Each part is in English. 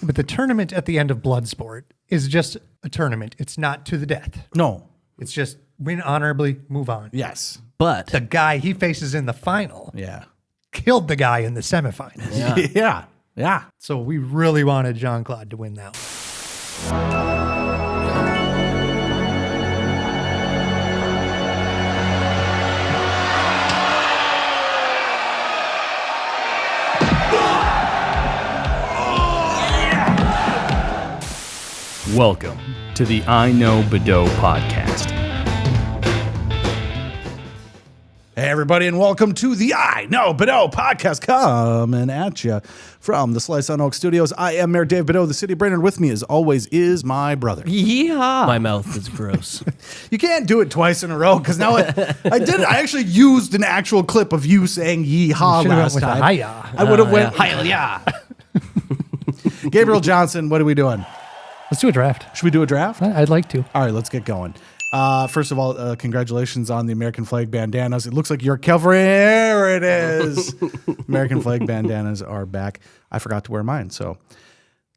But the tournament at the end of Bloodsport is just a tournament. It's not to the death. No. It's just win honorably, move on. Yes. But The guy he faces in the final Yeah. killed the guy in the semifinals. yeah. Yeah. Yeah. So we really wanted Jean-Claude to win that one. Welcome to the iKnowBadeaux podcast. Hey, everybody, and welcome to the iKnowBadeaux podcast coming at you from the Slice on Oak Studios. I am Mayor Dave Badeaux, the city of Brainerd. With me, as always, is my brother. Yeehaw. My mouth is gross. You can't do it twice in a row because now I actually used an actual clip of you saying yeehaw last With a time. hi-ya. I would have went. Yeah. Gabriel Johnson, what are we doing? Let's do a draft. Should we do a draft? I'd like to. All right, let's get going. First of all, congratulations on the American flag bandanas. It looks like you're covering. There it is. American flag bandanas are back. I forgot to wear mine. So,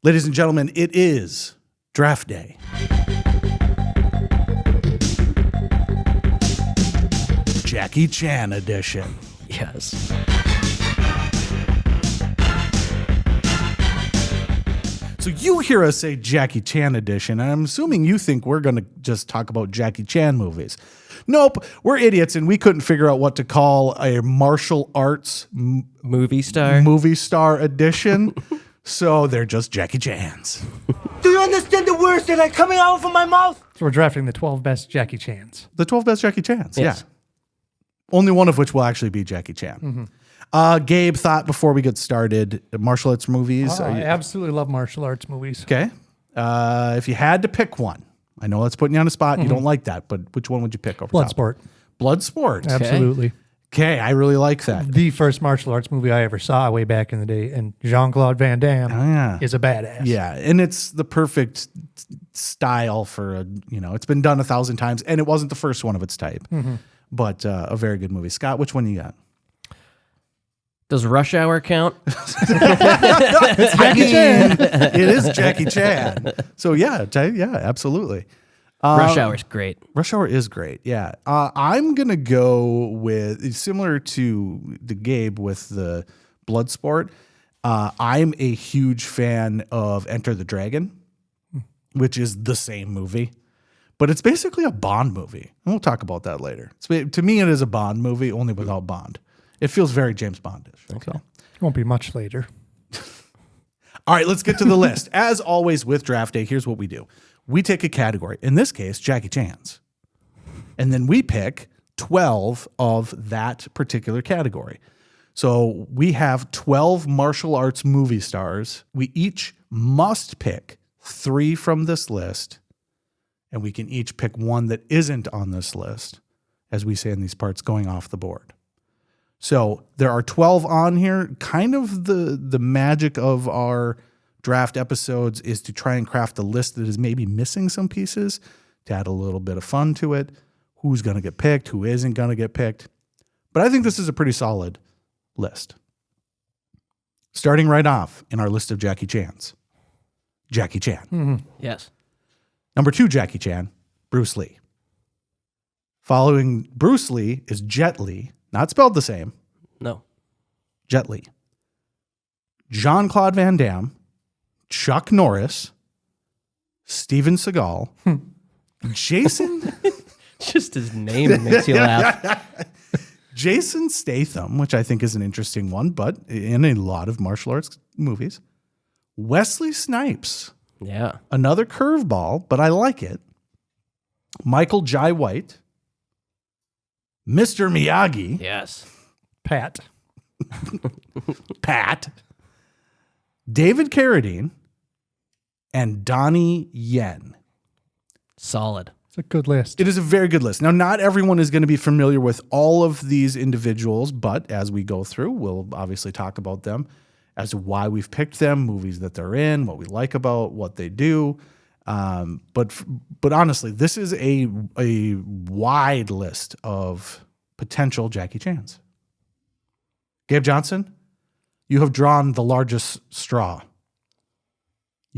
ladies and gentlemen, it is draft day. Jackie Chan edition. Yes. So you hear us say Jackie Chan edition, and I'm assuming you think we're going to just talk about Jackie Chan movies. Nope, we're idiots, and we couldn't figure out what to call a martial arts Movie star. movie star edition. So they're just Jackie Chans. Do you understand the words that are coming out from my mouth? So we're drafting the 12 best Jackie Chans. The 12 best Jackie Chans, Yes. yeah. Only one of which will actually be Jackie Chan. Gabe thought before we get started, martial arts movies. I absolutely love martial arts movies. Okay. If you had to pick one, I know that's putting you on the spot. You don't like that, but which one would you pick over top? Bloodsport. Bloodsport. Absolutely. Okay, I really like that. The first martial arts movie I ever saw way back in the day. And Jean-Claude Van Damme yeah. is a badass. Yeah, and it's the perfect style for it's been done 1,000 times, and it wasn't the first one of its type, but a very good movie. Scott, which one you got? Does Rush Hour count? Jackie Chan. It is Jackie Chan. So yeah, absolutely. Rush Hour's great. Rush Hour is great. Yeah. I'm going to go with similar to the Gabe with the Bloodsport. I'm a huge fan of Enter the Dragon, which is the same movie, but it's basically a Bond movie. And we'll talk about that later. To me, it is a Bond movie, only without Bond. It feels very James Bondish. Okay. So. It won't be much later. All right, let's get to the list. As always with draft day, here's what we do. We take a category, in this case, Jackie Chan's, and then we pick 12 of that particular category. So we have 12 martial arts movie stars. We each must pick 3 from this list, and we can each pick one that isn't on this list, as we say in these parts, going off the board. So there are 12 on here. Kind of the magic of our draft episodes is to try and craft a list that is maybe missing some pieces to add a little bit of fun to it. Who's going to get picked? Who isn't going to get picked? But I think this is a pretty solid list. Starting right off in our list of Jackie Chans. Jackie Chan. Yes. Number 2, Jackie Chan, Bruce Lee. Following Bruce Lee is Jet Li. Not spelled the same. No. Jet Li. Jean-Claude Van Damme, Chuck Norris, Steven Seagal, Jason... Just his name makes you laugh. Jason Statham, which I think is an interesting one, but in a lot of martial arts movies. Wesley Snipes, Yeah. another curveball, but I like it. Michael Jai White, Mr. Miyagi, Yes. Pat. Pat, David Carradine, and Donnie Yen. Solid. It's a good list. It is a very good list. Now, not everyone is going to be familiar with all of these individuals, but as we go through, we'll obviously talk about them as to why we've picked them, movies that they're in, what we like about what they do. But honestly, this is a wide list of potential Jackie Chans. Gabe Johnson, you have drawn the largest straw.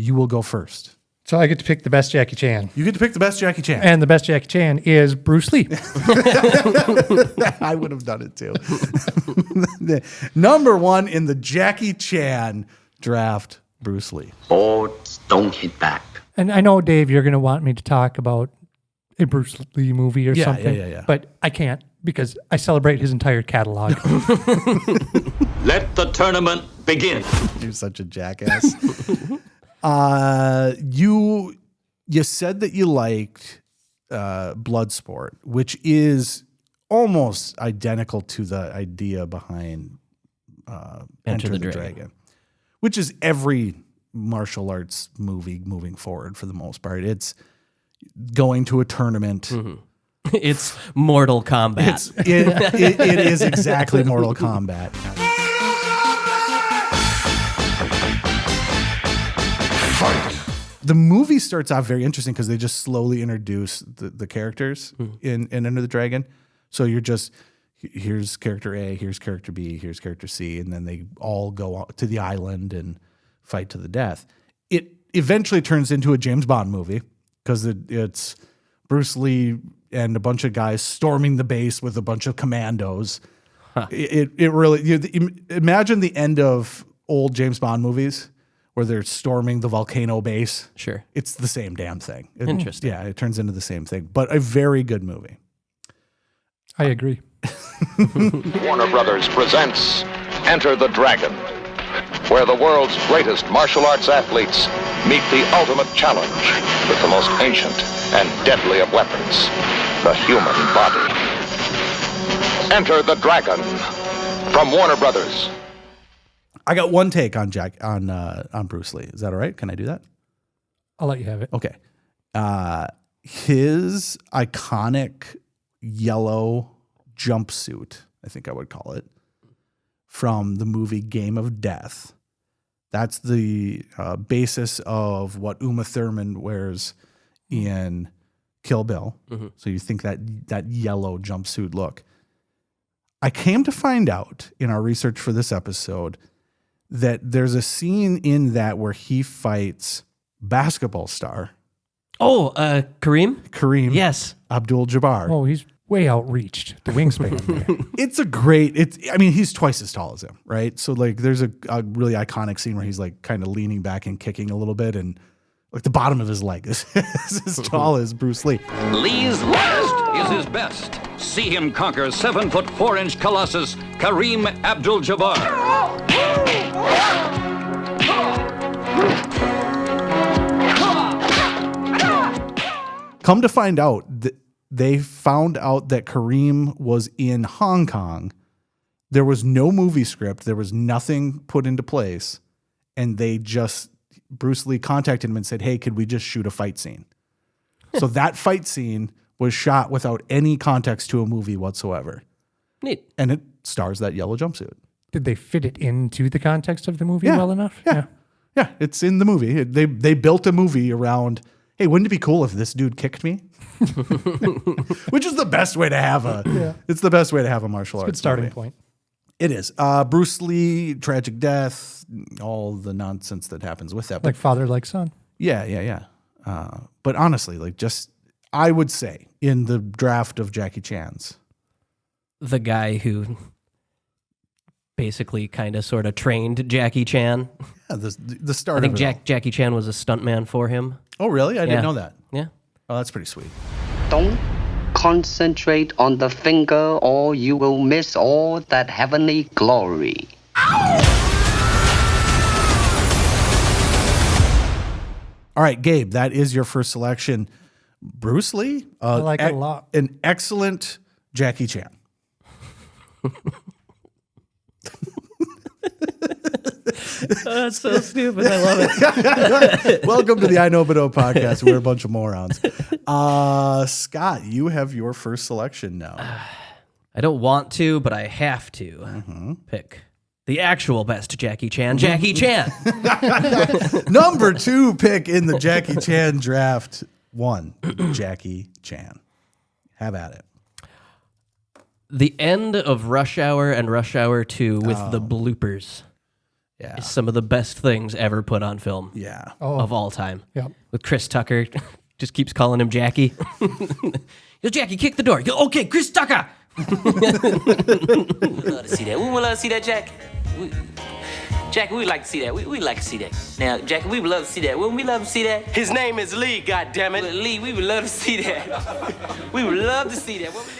You will go first. So I get to pick the best Jackie Chan. You get to pick the best Jackie Chan. And the best Jackie Chan is Bruce Lee. I would have done it too. Number 1 in the Jackie Chan draft, Bruce Lee. Boards don't hit back. And I know, Dave, you're going to want me to talk about a Bruce Lee movie or Yeah, something. yeah. But I can't because I celebrate his entire catalog. Let the tournament begin. You're such a jackass. You said that you liked Bloodsport, which is almost identical to the idea behind Enter the Dragon, which is every martial arts movie moving forward for the most part. It's going to a tournament. It's Mortal Kombat. It is exactly Mortal Kombat. The movie starts off very interesting because they just slowly introduce the characters in Enter the Dragon. So you're just, here's character A, here's character B, here's character C, and then they all go to the island and fight to the death. It eventually turns into a James Bond movie because it's Bruce Lee and a bunch of guys storming the base with a bunch of commandos. It really, imagine the end of old James Bond movies where they're storming the volcano base. Sure. It's the same damn thing. Interesting. Yeah, it turns into the same thing, but a very good movie. I agree. Warner Brothers presents Enter the Dragon, where the world's greatest martial arts athletes meet the ultimate challenge with the most ancient and deadly of weapons, the human body. Enter the Dragon from Warner Brothers. I got one take on Bruce Lee. Is that all right? Can I do that? I'll let you have it. Okay. His iconic yellow jumpsuit, I think I would call it, from the movie Game of Death. That's the basis of what Uma Thurman wears in Kill Bill. So you think that yellow jumpsuit look. I came to find out in our research for this episode that there's a scene in that where he fights basketball star Oh, Kareem? Yes. Abdul-Jabbar. Oh, he's way outreached. The wingspan there. He's twice as tall as him, right? So like there's a really iconic scene where he's like kind of leaning back and kicking a little bit and like the bottom of his leg is as tall as Bruce Lee. Lee's last is his best. See him conquer 7'4" colossus Kareem Abdul-Jabbar. Come to find out, they found out that Kareem was in Hong Kong. There was no movie script. There was nothing put into place. And Bruce Lee contacted him and said, hey, could we just shoot a fight scene? So that fight scene was shot without any context to a movie whatsoever. Neat. And it stars that yellow jumpsuit. Did they fit it into the context of the movie well enough? Yeah, it's in the movie. They built a movie around, hey, wouldn't it be cool if this dude kicked me? Which is the best way to have it's the best way to have a martial arts Good starting movie. point. It is. Bruce Lee, tragic death, all the nonsense that happens with that. Like father, like son. Yeah. But honestly, I would say in the draft of Jackie Chan's, The guy who basically kind of sort of trained Jackie Chan. yeah, the start I think of it all. Jackie Chan was a stuntman for him. Oh, really? I didn't Yeah. know that. Yeah. Oh, that's pretty sweet. Don't concentrate on the finger or you will miss all that heavenly glory. All right, Gabe, that is your first selection. Bruce Lee. I like it a lot. An excellent Jackie Chan. That's so stupid. I love it. Welcome to the iKnowBadeaux podcast. We're a bunch of morons. Scott, you have your first selection now. I don't want to, but I have to pick the actual best Jackie Chan, Jackie Chan. Number 2 pick in the Jackie Chan draft. 1, Jackie Chan. Have at it. The end of Rush Hour and Rush Hour 2 with the bloopers. is some of the best things ever put on film. Yeah. Of all time. Yep. With Chris Tucker, just keeps calling him Jackie. He goes, Jackie, kick the door. He goes, okay, Chris Tucker. We would love to see that. We would love to see that, Jackie. Jackie, we would like to see that. We like to see that. Now, Jackie, we would love to see that. Wouldn't we love to see that? His name is Lee, goddammit. Lee, we would love to see that. We would love to see that. Wouldn't we?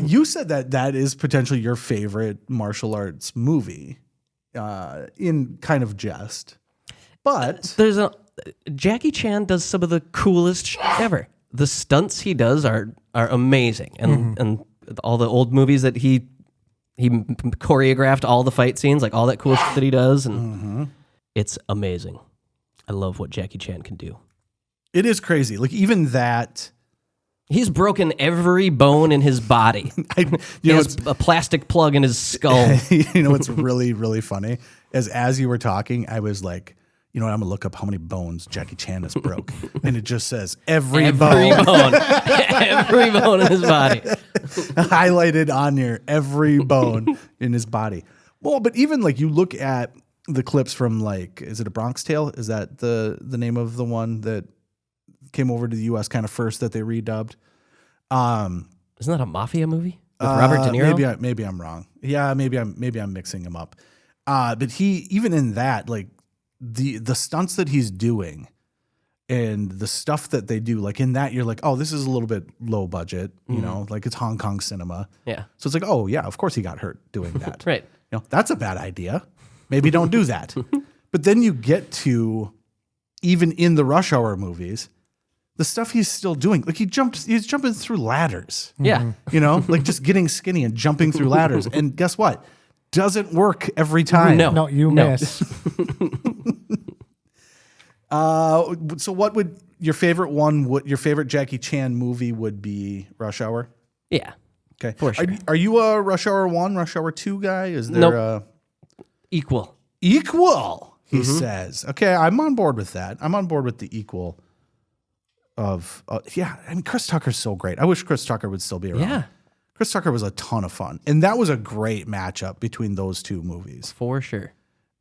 You said that is potentially your favorite martial arts movie, in kind of jest, but Jackie Chan does some of the coolest shit ever. The stunts he does are amazing, and all the old movies that he choreographed all the fight scenes, like all that cool shit that he does, and it's amazing. I love what Jackie Chan can do. It is crazy. Like even that. He's broken every bone in his body. He has a plastic plug in his skull. You know what's really, really funny? As you were talking, I was like, you know what, I'm going to look up how many bones Jackie Chan has broke. And it just says every bone. Every bone in his body. Highlighted on here, every bone in his body. Well, but even like you look at the clips from like, is it A Bronx Tale? Is that the name of the one that came over to the U.S. kind of first that they redubbed? Isn't that a mafia movie with Robert De Niro? Maybe I'm wrong. Yeah, maybe I'm mixing them up. But he, even in that, like the stunts that he's doing and the stuff that they do, like in that, you're like, oh, this is a little bit low budget, you know, like it's Hong Kong cinema. Yeah. So it's like, oh yeah, of course he got hurt doing that. Right. You know, that's a bad idea. Maybe don't do that. But then you get to, even in the Rush Hour movies, the stuff he's still doing, like he's jumping through ladders. Yeah. You know, like just getting skinny and jumping through ladders. And guess what? Doesn't work every time. No, you miss. So what would your favorite one, what your favorite Jackie Chan movie would be? Rush Hour? Yeah. Okay. For sure. Are you a Rush Hour 1, Rush Hour 2 guy? Is there Equal, he says. Okay, I'm on board with that. I'm on board with the equal of, I mean, Chris Tucker's so great. I wish Chris Tucker would still be around. Yeah. Chris Tucker was a ton of fun. And that was a great matchup between those two movies. for sure.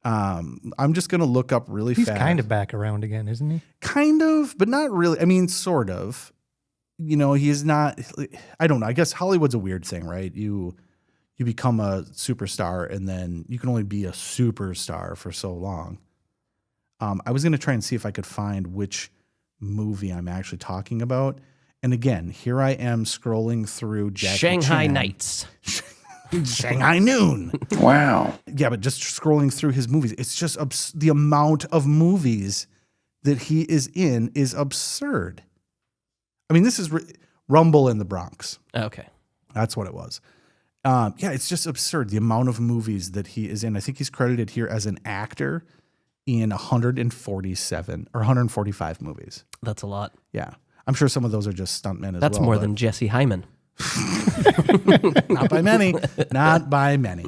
I'm just going to look up really He's fast. kind of back around again, isn't he? Kind of, but not really. I mean, sort of. You know, he's not, I don't know. I guess Hollywood's a weird thing, right? You become a superstar and then you can only be a superstar for so long. I was going to try and see if I could find which movie I'm actually talking about. And again, here I am scrolling through Jackie Shanghai Chan. Nights. Shanghai Noon. Wow. Yeah, but just scrolling through his movies, it's just the amount of movies that he is in is absurd. I mean, this is Rumble in the Bronx. Okay. That's what it was. Yeah, it's just absurd, the amount of movies that he is in. I think he's credited here as an actor in 147 or 145 movies. That's a lot. Yeah. I'm sure some of those are just stuntmen as well. That's more than Jesse Hyman. Not by many. Not by many.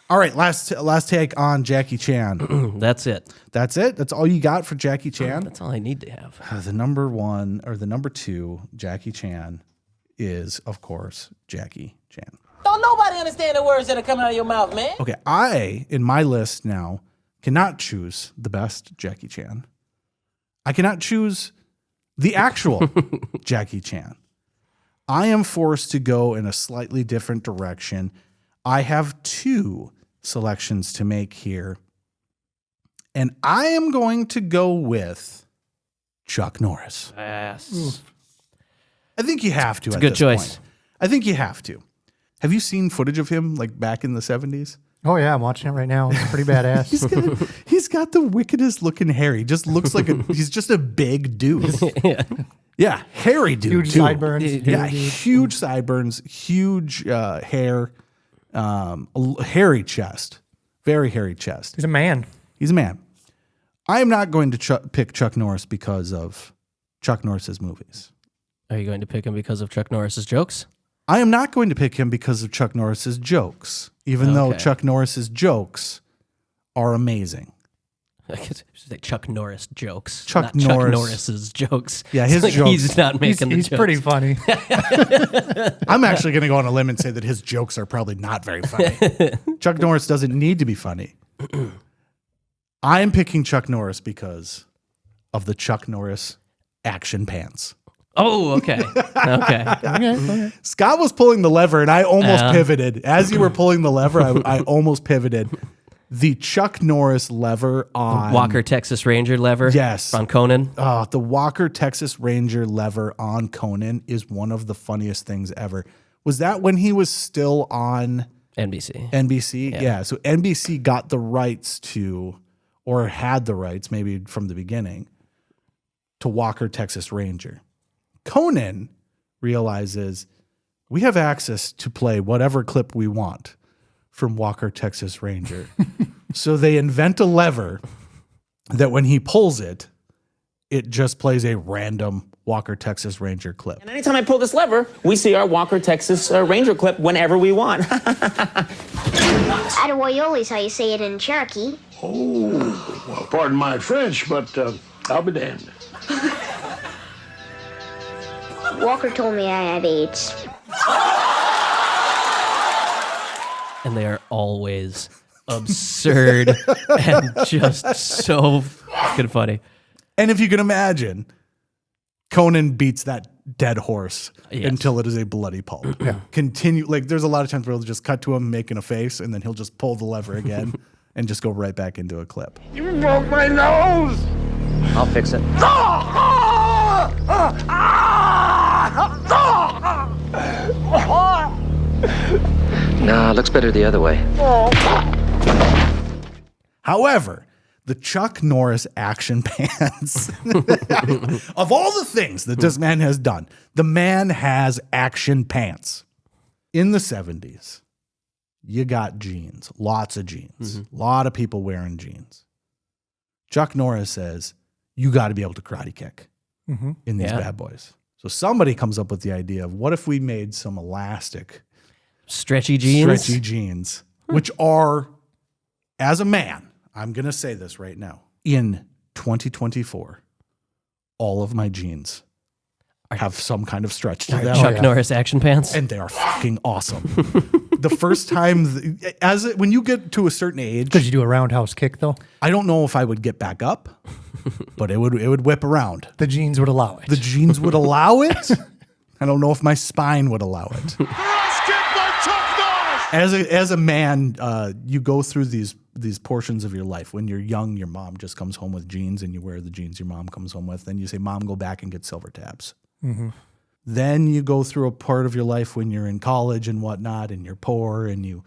All right, last take on Jackie Chan. That's it. That's it? That's all you got for Jackie Chan? That's all I need to have. The number one or the number two Jackie Chan is, of course, Jackie Chan. Don't nobody understand the words that are coming out of your mouth, man. Okay, I, in my list now, cannot choose the best Jackie Chan. I cannot choose the actual Jackie Chan. I am forced to go in a slightly different direction. I have two selections to make here. And I am going to go with Chuck Norris. Yes. I think you have to. It's a good choice. Point. I think you have to. Have you seen footage of him like back in the 70s? Oh yeah, I'm watching it right now. It's pretty badass. he's got the wickedest looking hair. He just looks like he's just a big dude. Yeah, hairy dude. Huge too. sideburns. Yeah, huge sideburns, huge hair, hairy chest, very hairy chest. He's a man. He's a man. I am not going to pick Chuck Norris because of Chuck Norris's movies. Are you going to pick him because of Chuck Norris's jokes? I am not going to pick him because of Chuck Norris's jokes, even though Chuck Norris's jokes are amazing. I guess I should say Chuck Norris jokes. Chuck not Norris. Chuck Norris's jokes. Yeah, his It's like jokes. He's not making the He's jokes. pretty funny. I'm actually going to go on a limb and say that his jokes are probably not very funny. Chuck Norris doesn't need to be funny. I am picking Chuck Norris because of the Chuck Norris action pants. Oh, okay. Okay. Scott was pulling the lever, and I almost pivoted. As you were pulling the lever, I almost pivoted. The Chuck Norris lever on... Walker Texas Ranger lever? Yes. On Conan? The Walker Texas Ranger lever on Conan is one of the funniest things ever. Was that when he was still on... NBC. NBC? Yeah. So NBC got the rights to, or had the rights, maybe from the beginning, to Walker Texas Ranger. Conan realizes we have access to play whatever clip we want from Walker Texas Ranger. So they invent a lever that when he pulls it, it just plays a random Walker Texas Ranger clip. And anytime I pull this lever, we see our Walker Texas Ranger clip whenever we want. Attaboy is how you say it in Cherokee. Oh, well, pardon my French, but I'll be damned. Walker told me I had AIDS. And they are always absurd and just so fucking funny. And if you can imagine, Conan beats that dead horse until it is a bloody pulp. Yeah. Continue. Like, there's a lot of times where he'll just cut to him making a face, and then he'll just pull the lever again and just go right back into a clip. You broke my nose! I'll fix it. Nah, looks better the other way. However, the Chuck Norris action pants, of all the things that this man has done, the man has action pants. In the 70s, you got jeans, lots of jeans, a lot of people wearing jeans. Chuck Norris says, you got to be able to karate kick in these bad boys. So somebody comes up with the idea of what if we made some elastic, stretchy jeans, which are, as a man, I'm going to say this right now, in 2024, all of my jeans have some kind of stretch to them. Chuck Norris action pants. And they are fucking awesome. The first time, when you get to a certain age. Could you do a roundhouse kick, though? I don't know if I would get back up, but it would whip around. The jeans would allow it. The jeans would allow it. I don't know if my spine would allow it. As a man, you go through these portions of your life. When you're young, your mom just comes home with jeans, and you wear the jeans your mom comes home with. Then you say, "Mom, go back and get silver tabs." Mm-hmm. Then you go through a part of your life when you're in college and whatnot, and you're poor, and you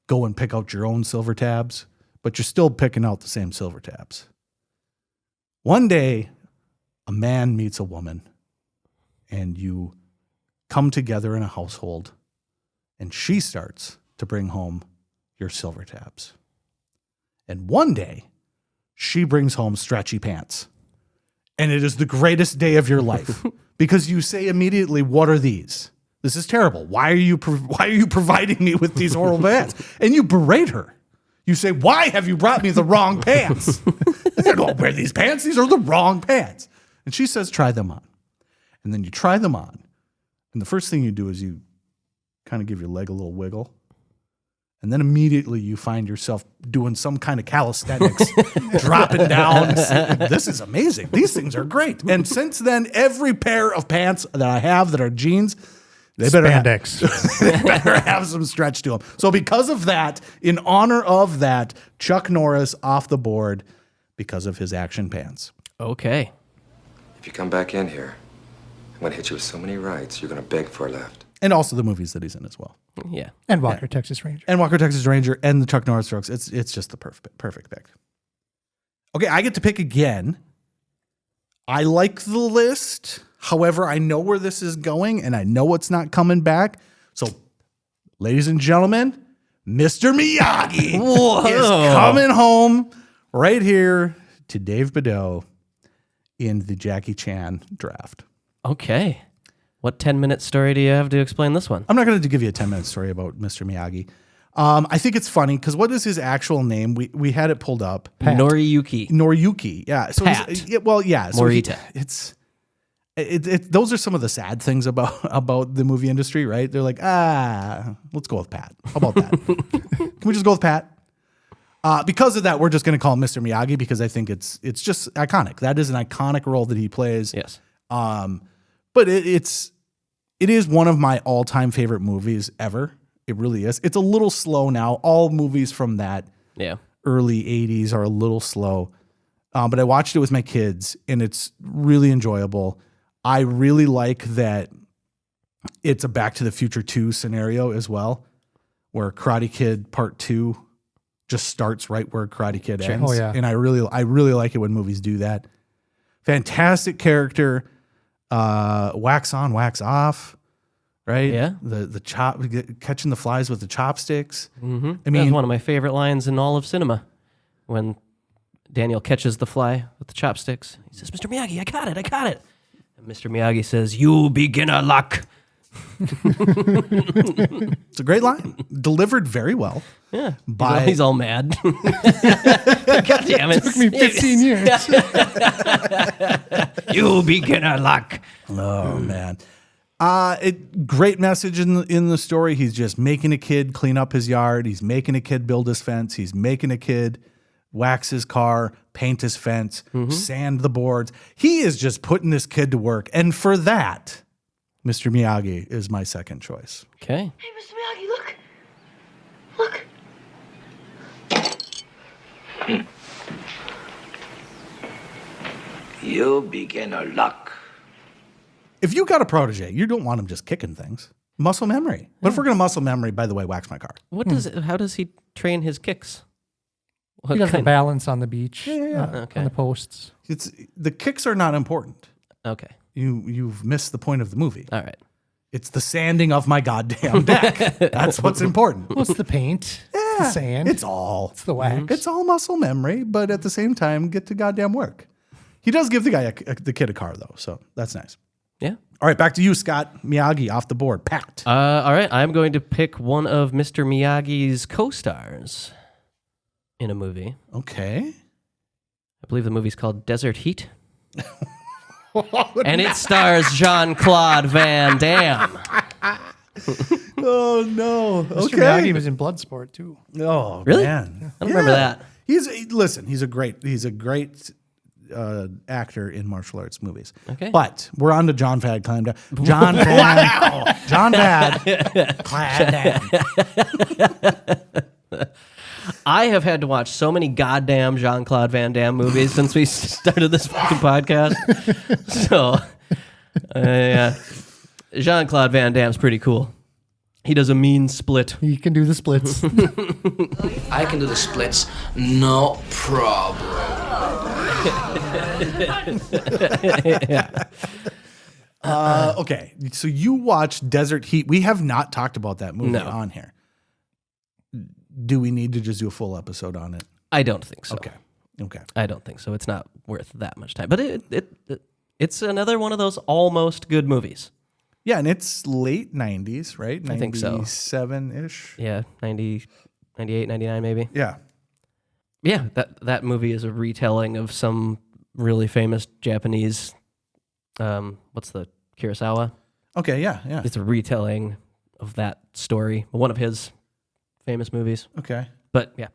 go and pick out your own silver tabs, but you're still picking out the same silver tabs. One day, a man meets a woman, and you come together in a household, and she starts to bring home your silver tabs. And one day, she brings home stretchy pants. And it is the greatest day of your life because you say immediately, what are these? This is terrible. Why are you providing me with these horrible pants? And you berate her. You say, why have you brought me the wrong pants? I don't wear these pants. These are the wrong pants. And she says, try them on. And then you try them on. And the first thing you do is you kind of give your leg a little wiggle. And then immediately you find yourself doing some kind of calisthenics, dropping down. This is amazing. These things are great. And since then, every pair of pants that I have that are jeans, they better have some stretch to them. So because of that, in honor of that, Chuck Norris off the board because of his action pants. Okay. If you come back in here, I'm going to hit you with so many rights, you're going to beg for a left. And also the movies that he's in as well. Yeah. And Walker Texas Ranger. And Walker Texas Ranger and the Chuck Norris strokes. It's just the perfect pick. Okay, I get to pick again. I like the list. However, I know where this is going and I know it's not coming back. So, ladies and gentlemen, Mr. Miyagi is coming home right here to iKnowBadeaux in the Jackie Chan draft. Okay. What 10-minute story do you have to explain this one? I'm not going to give you a 10-minute story about Mr. Miyagi. I think it's funny because what is his actual name? We had it pulled up. Noriyuki. Yeah. So Pat. Morita. Those are some of the sad things about the movie industry, right? They're like, let's go with Pat. How about that? Can we just go with Pat? Because of that, we're just going to call him Mr. Miyagi because I think it's just iconic. That is an iconic role that he plays. Yes. But it is one of my all-time favorite movies ever. It really is. It's a little slow now. All movies from that early 80s are a little slow. But I watched it with my kids, and it's really enjoyable. I really like that it's a Back to the Future 2 scenario as well, where Karate Kid Part 2 just starts right where Karate Kid ends. Oh, yeah. And I really like it when movies do that. Fantastic character. Wax on, wax off. Right? Yeah. The chop, catching the flies with the chopsticks. Mm-hmm. I mean, that's one of my favorite lines in all of cinema. When Daniel catches the fly with the chopsticks, he says, "Mr. Miyagi, I got it." And Mr. Miyagi says, "You beginner luck." It's a great line, delivered very well. Yeah, he's all mad. God damn it! It took me 15 years. You beginner luck. Oh man, great message in the story. He's just making a kid clean up his yard. He's making a kid build his fence. He's making a kid wax his car, paint his fence, sand the boards. He is just putting this kid to work, and for that, Mr. Miyagi is my second choice. Okay. Hey, Mr. Miyagi, look. You beginner luck. If you got a protege, you don't want him just kicking things. Muscle memory. But if we're going to muscle memory, by the way, wax my car. How does he train his kicks? He does the balance on the beach, Okay. on the posts. The kicks are not important. Okay. You've missed the point of the movie. All right. It's the sanding of my goddamn deck. That's what's important. What's the paint? It's the sand. It's the wax. It's all muscle memory, but at the same time, get to goddamn work. He does give the kid a car, though, so that's nice. Yeah. All right, back to you, Scott. Miyagi off the board. Packed. All right. I'm going to pick one of Mr. Miyagi's co-stars in a movie. Okay. I believe the movie's called Desert Heat. And it stars Jean-Claude Van Damme. Oh, no. Mr. Miyagi was in Bloodsport, too. Oh, Really? man. I don't remember that. He's a great actor in martial arts movies. Okay. But we're on to John Vad Clan. John Vad. John Vad Clan. I have had to watch so many goddamn Jean-Claude Van Damme movies since we started this fucking podcast. So, yeah. Jean-Claude Van Damme's pretty cool. He does a mean split. He can do the splits. I can do the splits, no problem. Okay, so you watched Desert Heat. We have not talked about that movie on here. Do we need to just do a full episode on it? I don't think so. Okay. I don't think so. It's not worth that much time. But it's another one of those almost good movies. Yeah, and it's late 90s, right? I think so. 97-ish? Yeah, 90, 98, 99 maybe. Yeah. Yeah, that movie is a retelling of some really famous Japanese, what's the, Kurosawa? Okay, yeah. It's a retelling of that story, one of his famous movies. Okay. But yeah,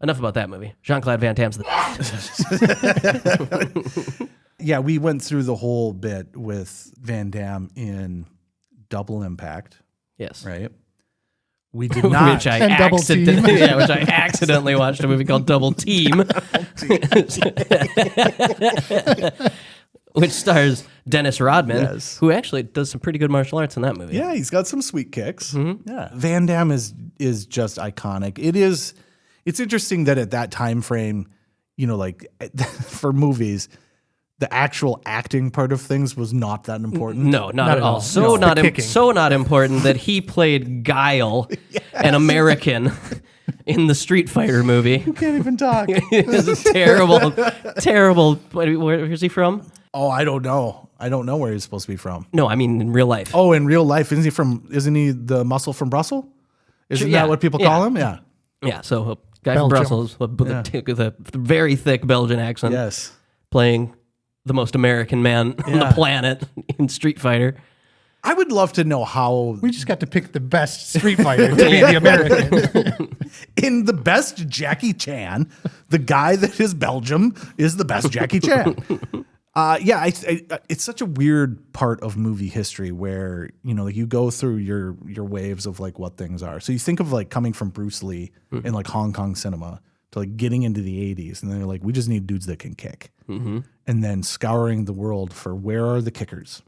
enough about that movie. Jean-Claude Van Damme's Yeah, we went through the whole bit with Van Damme in Double Impact. Yes. Right? We did not. Which I accidentally watched a movie called Double Team. Which stars Dennis Rodman, who actually does some pretty good martial arts in that movie. Yeah, he's got some sweet kicks. Mm-hmm. Yeah. Van Damme is just iconic. It's interesting that at that time frame, like for movies, the actual acting part of things was not that important. No, not at all. So not important that he played Guile, an American, in the Street Fighter movie. You can't even talk. It's terrible. Where is he from? Oh, I don't know. I don't know where he's supposed to be from. No, I mean in real life. Oh, in real life, isn't he the muscle from Brussels? Isn't that what people call him? Yeah. Yeah. So a guy from Brussels with a very thick Belgian accent. Yes. Playing the most American man on the planet in Street Fighter. I would love to know how... We just got to pick the best Street Fighter to be the American. In the best Jackie Chan, the guy that is Belgium is the best Jackie Chan. It's such a weird part of movie history where, like you go through your waves of like what things are. So you think of like coming from Bruce Lee in like Hong Kong cinema to like getting into the 80s. And then you're like, we just need dudes that can kick. Mm-hmm. And then scouring the world for where are the kickers.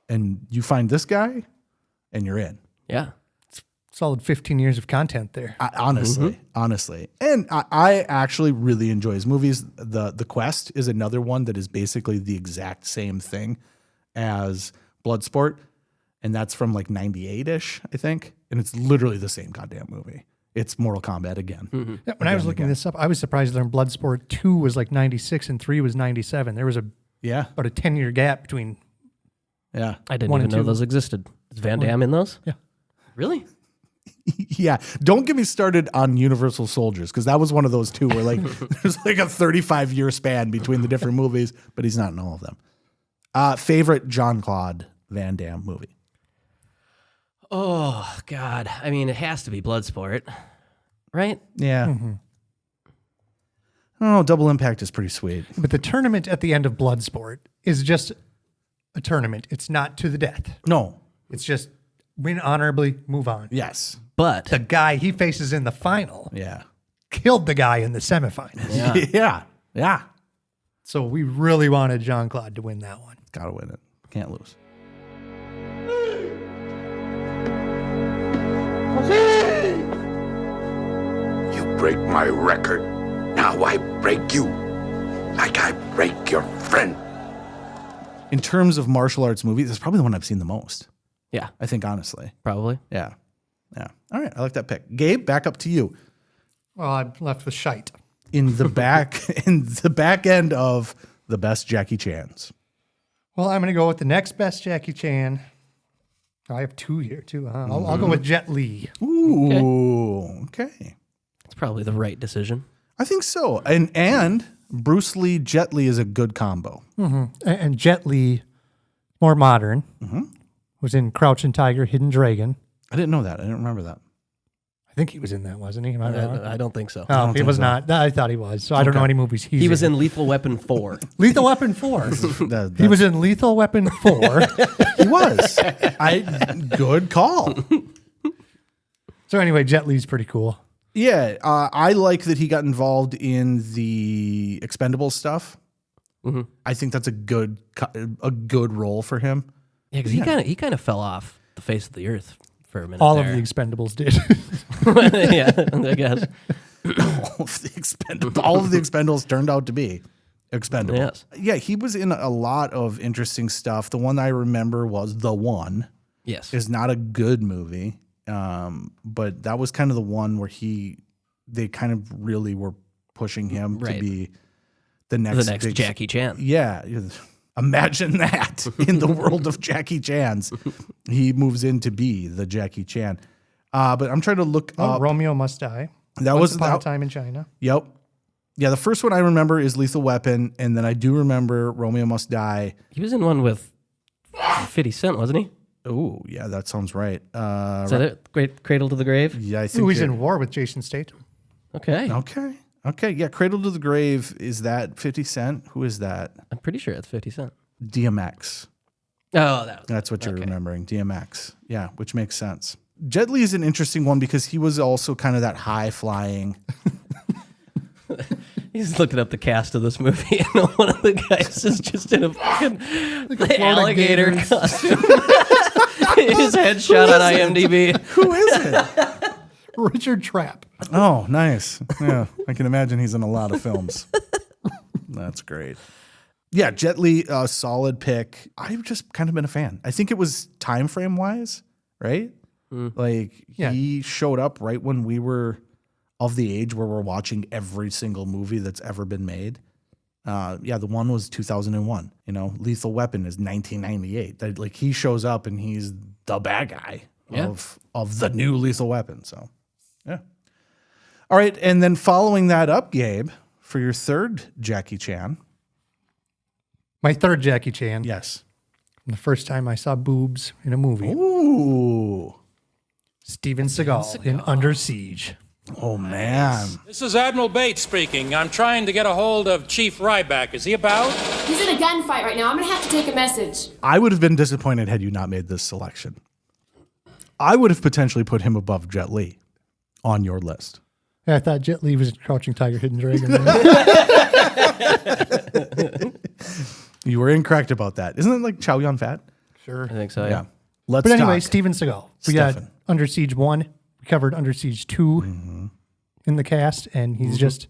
And you find this guy and you're in. Yeah. Solid 15 years of content there. Honestly. And I actually really enjoy his movies. The Quest is another one that is basically the exact same thing as Bloodsport. And that's from like 98-ish, I think. And it's literally the same goddamn movie. It's Mortal Kombat again. Mm-hmm. Yeah, when I was looking this up, I was surprised that Bloodsport 2 was like 96 and 3 was 97. There was about a 10-year gap between. Yeah. I didn't even know those existed. Is Van Damme in those? Yeah. Really? Yeah. Don't get me started on Universal Soldiers, because that was one of those two where like there's like a 35-year span between the different movies, but he's not in all of them. Favorite Jean-Claude Van Damme movie? Oh, God. I mean, it has to be Bloodsport, right? Yeah. Mm-hmm. I don't know. Double Impact is pretty sweet. But the tournament at the end of Bloodsport is just a tournament. It's not to the death. No. It's just win honorably, move on. Yes. But the guy he faces in the final killed the guy in the semifinals. Yeah. So we really wanted Jean-Claude to win that one. Gotta win it. Can't lose. You break my record. Now I break you. Like I break your friend. In terms of martial arts movies, it's probably the one I've seen the most. Yeah. I think, honestly. Probably. Yeah. All right. I like that pick. Gabe, back up to you. Well, I'm left with shite. In the back end of the best Jackie Chans. Well, I'm going to go with the next best Jackie Chan. I have two here, too. I'll go with Jet Li. Ooh, okay. It's probably the right decision. I think so. And Bruce Lee, Jet Li is a good combo. Mm-hmm. And Jet Li, more modern, was in Crouching Tiger, Hidden Dragon. I didn't know that. I didn't remember that. I think he was in that, wasn't he? Am I wrong? I don't think so. No, he was not. I thought he was. So I don't know any movies he's in. He was in Lethal Weapon 4. Lethal Weapon 4. He was in Lethal Weapon 4. He was. Good call. So anyway, Jet Li's pretty cool. Yeah, I like that he got involved in the Expendables stuff. Mm-hmm. I think that's a good role for him. Yeah, because he kind of fell off the face of the earth for a minute. All of the Expendables did. Yeah, I guess. All of the Expendables turned out to be expendable. Yes. Yeah, he was in a lot of interesting stuff. The one I remember was The One. Yes. Is not a good movie. But that was kind of the one where they kind of really were pushing him to be the next big Jackie Chan. Yeah. Imagine that in the world of Jackie Chan's. He moves in to be the Jackie Chan. But I'm trying to look up. Romeo Must Die. That Once was Upon a Time in China. Yep. Yeah, the first one I remember is Lethal Weapon, and then I do remember Romeo Must Die. He was in one with 50 Cent, wasn't he? Oh, yeah, that sounds right. Is that it? Great Cradle to the Grave? Yeah, I think he's in War with Jason Statham. Okay. Yeah, Cradle to the Grave, is that 50 Cent? Who is that? I'm pretty sure it's 50 Cent. DMX. Oh, that's what you're remembering. DMX. Yeah, which makes sense. Jet Li is an interesting one because he was also kind of that high flying. He's looking up the cast of this movie, and one of the guys is just in a fucking alligator costume. His headshot on IMDb. Who is it? Richard Trapp. Oh, nice. Yeah, I can imagine he's in a lot of films. That's great. Yeah, Jet Li, solid pick. I've just kind of been a fan. I think it was time frame wise, right? Like he showed up right when we were of the age where we're watching every single movie that's ever been made. The one was 2001. Lethal Weapon is 1998. Like he shows up and he's the bad guy of the new Lethal Weapon. So, yeah. All right, and then following that up, Gabe, for your third Jackie Chan. My third Jackie Chan. Yes. The first time I saw boobs in a movie. Ooh. Steven Seagal in Under Siege. Oh, man. This is Admiral Bates speaking. I'm trying to get a hold of Chief Ryback. Is he about? He's in a gunfight right now. I'm going to have to take a message. I would have been disappointed had you not made this selection. I would have potentially put him above Jet Li on your list. Yeah, I thought Jet Li was Crouching Tiger, Hidden Dragon. You were incorrect about that. Isn't it like Chow Yun Fat? Sure. I think so, yeah. Let's But anyway, talk. Steven Seagal. We got Under Siege 1. We covered Under Siege 2 in the cast, and he's just,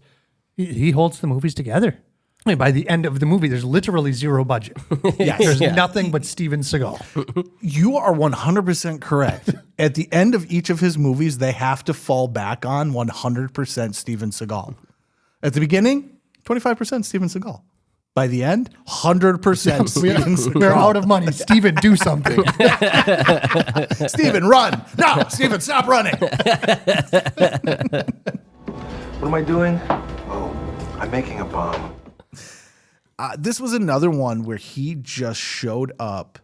he holds the movies together. I mean, by the end of the movie, there's literally zero budget. Yes. There's nothing but Steven Seagal. You are 100% correct. At the end of each of his movies, they have to fall back on 100% Steven Seagal. At the beginning, 25% Steven Seagal. By the end, 100% Steven Seagal. We're out of money. Steven, do something. Steven, run. No, Steven, stop running. What am I doing? Oh, I'm making a bomb. This was another one where he just showed up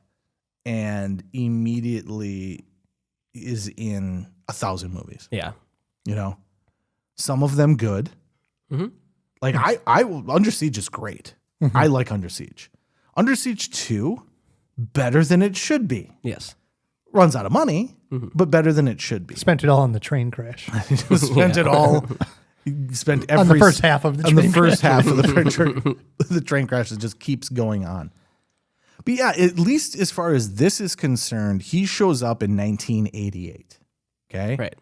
and immediately is in 1,000 movies. Yeah. You know, some of them good. Like Under Siege is great. I like Under Siege. Under Siege 2, better than it should be. Yes. Runs out of money, but better than it should be. Spent it all on the train crash. Spent it all. He spent every on the first half of the train on the first crash. half of the train crash that just keeps going on. But yeah, at least as far as this is concerned, he shows up in 1988. Okay? Right.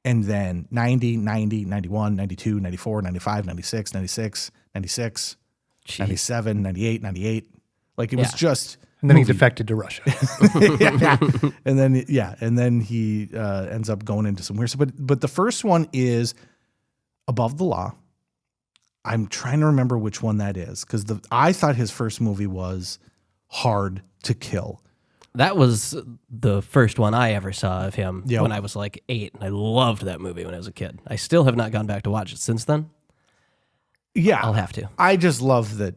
And then 90, 90, 91, 92, 94, 95, 96, 96, 96, 97, 98, 98. Like it was just... And then he defected to Russia. Yeah. And then he ends up going into some weird stuff. But the first one is Above the Law. I'm trying to remember which one that is because I thought his first movie was Hard to Kill. That was the first one I ever saw of him when I was like 8, and I loved that movie when I was a kid. I still have not gone back to watch it since then. Yeah. I'll have to. I just love that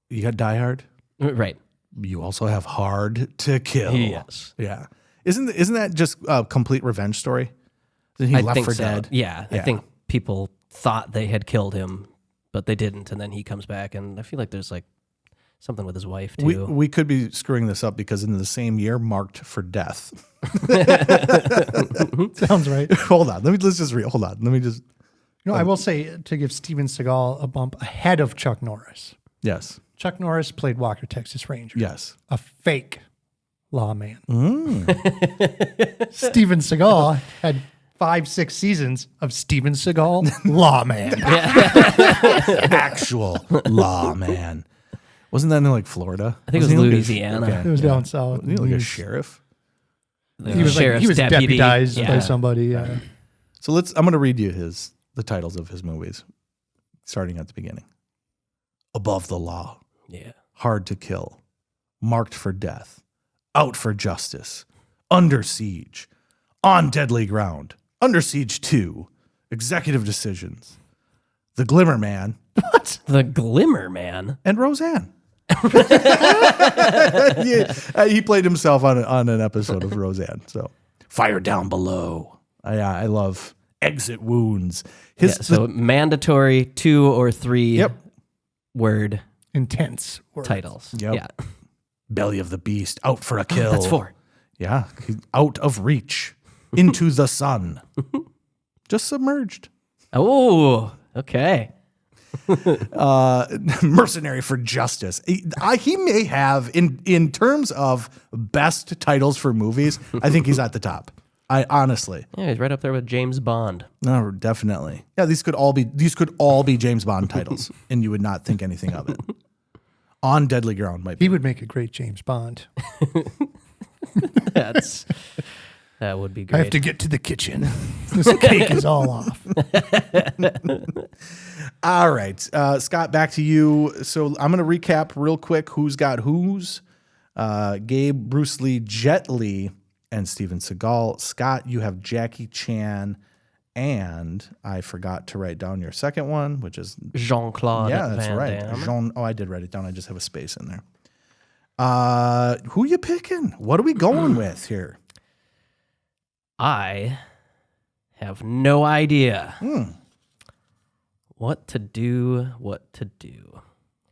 you got Die Hard. Right. You also have Hard to Kill. Yes. Yeah. Isn't that just a complete revenge story? That he left for dead? Yeah. I think people thought they had killed him, but they didn't, and then he comes back, and I feel like there's like something with his wife too. We could be screwing this up because in the same year, Marked for Death. Sounds right. Hold on. Let's just read. Hold on. Let me just. I will say to give Steven Seagal a bump ahead of Chuck Norris. Yes. Chuck Norris played Walker, Texas Ranger. Yes. A fake lawman. Steven Seagal had 5-6 seasons of Steven Seagal lawman. Actual lawman. Wasn't that in like Florida? I think it was Louisiana. It was down south. Wasn't he like a sheriff? He was deputy. deputized by somebody. So I'm going to read you the titles of his movies, starting at the beginning. Above the Law. Yeah. Hard to Kill. Marked for Death. Out for Justice. Under Siege. On Deadly Ground. Under Siege 2. Executive Decisions. The Glimmer Man. What? The Glimmer Man? And Roseanne. He played himself on an episode of Roseanne. So, Fire Down Below. I love Exit Wounds. Mandatory 2 or 3 word intense words. Titles. Yep. Yeah. Belly of the Beast. Out for a Kill. That's 4. Yeah. Out of Reach. Into the Sun. Just Submerged. Oh, okay. Mercenary for Justice. He may have, in terms of best titles for movies, I think he's at the top. Honestly. Yeah, he's right up there with James Bond. No, definitely. Yeah, these could all be James Bond titles, and you would not think anything of it. On Deadly Ground might be. He would make a great James Bond. That would be great. I have to get to the kitchen. This cake is all off. All right. Scott, back to you. So I'm going to recap real quick who's got who's. Gabe, Bruce Lee, Jet Li, and Steven Seagal. Scott, you have Jackie Chan, and I forgot to write down your second one, which is Jean-Claude. Yeah, that's Van right. Damme. I did write it down. I just have a space in there. Who you picking? What are we going with here? I Have no idea. Hmm. What to do.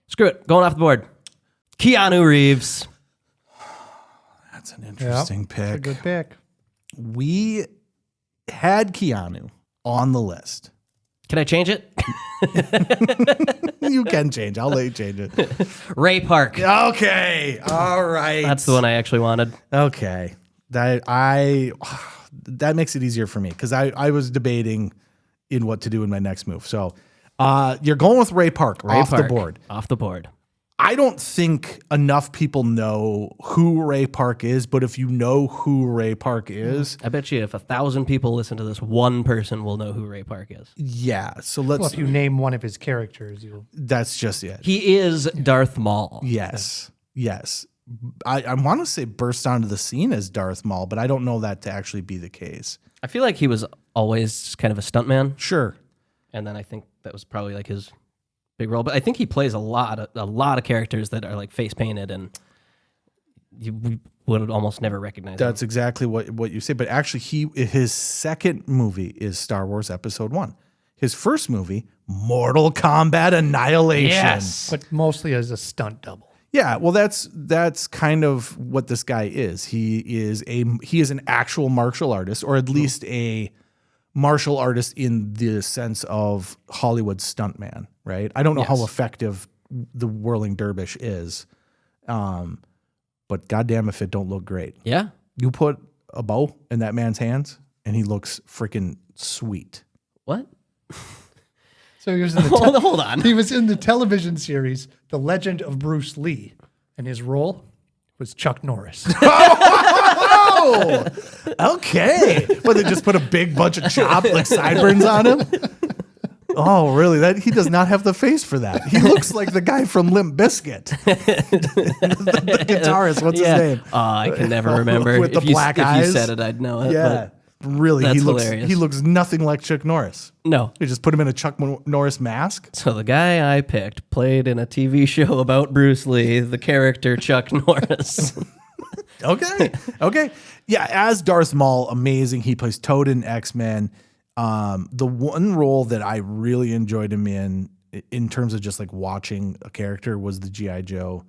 Screw it. Going off the board. Keanu Reeves. That's an interesting pick. That's a good pick. We had Keanu on the list. Can I change it? You can change. I'll let you change it. Ray Park. Okay. All right. That's the one I actually wanted. Okay. That makes it easier for me because I was debating in what to do in my next move. So you're going with Ray Park off the board. Off the board. I don't think enough people know who Ray Park is, but if you know who Ray Park is, I bet you if 1,000 people listen to this, one person will know who Ray Park is. yeah. So let's. Well, if you name one of his characters, you'll. That's just it. He is Darth Maul. Yes. Yes. I want to say burst onto the scene as Darth Maul, but I don't know that to actually be the case. I feel like he was always kind of a stuntman. Sure. And then I think that was probably like his big role. But I think he plays a lot of characters that are like face painted and you would almost never recognize That's him. exactly what you say. But actually, his second movie is Star Wars Episode 1. His first movie, Mortal Kombat Annihilation. Yes. But mostly as a stunt double. Yeah, well, that's kind of what this guy is. He is an actual martial artist, or at least a martial artist in the sense of Hollywood stuntman, right? I don't know how effective the whirling dervish is, but goddamn if it don't look great. Yeah, you put a bow in that man's hands, and he looks freaking sweet. What? So he was in the hold on. He was in the television series The Legend of Bruce Lee, and his role was Chuck Norris. Oh, okay. But they just put a big bunch of sideburns on him. Oh, really? He does not have the face for that. He looks like the guy from Limp Bizkit. the guitarist. What's his name? I can never remember. With the black eyes. If you said it, I'd know it. Yeah. Really, that's he looks hilarious. he looks nothing like Chuck Norris. No. You just put him in a Chuck Norris mask. So the guy I picked played in a TV show about Bruce Lee, the character Chuck Norris. Okay. Yeah, as Darth Maul, amazing. He plays Toad in X-Men. The one role that I really enjoyed him in terms of just like watching a character was the G.I. Joe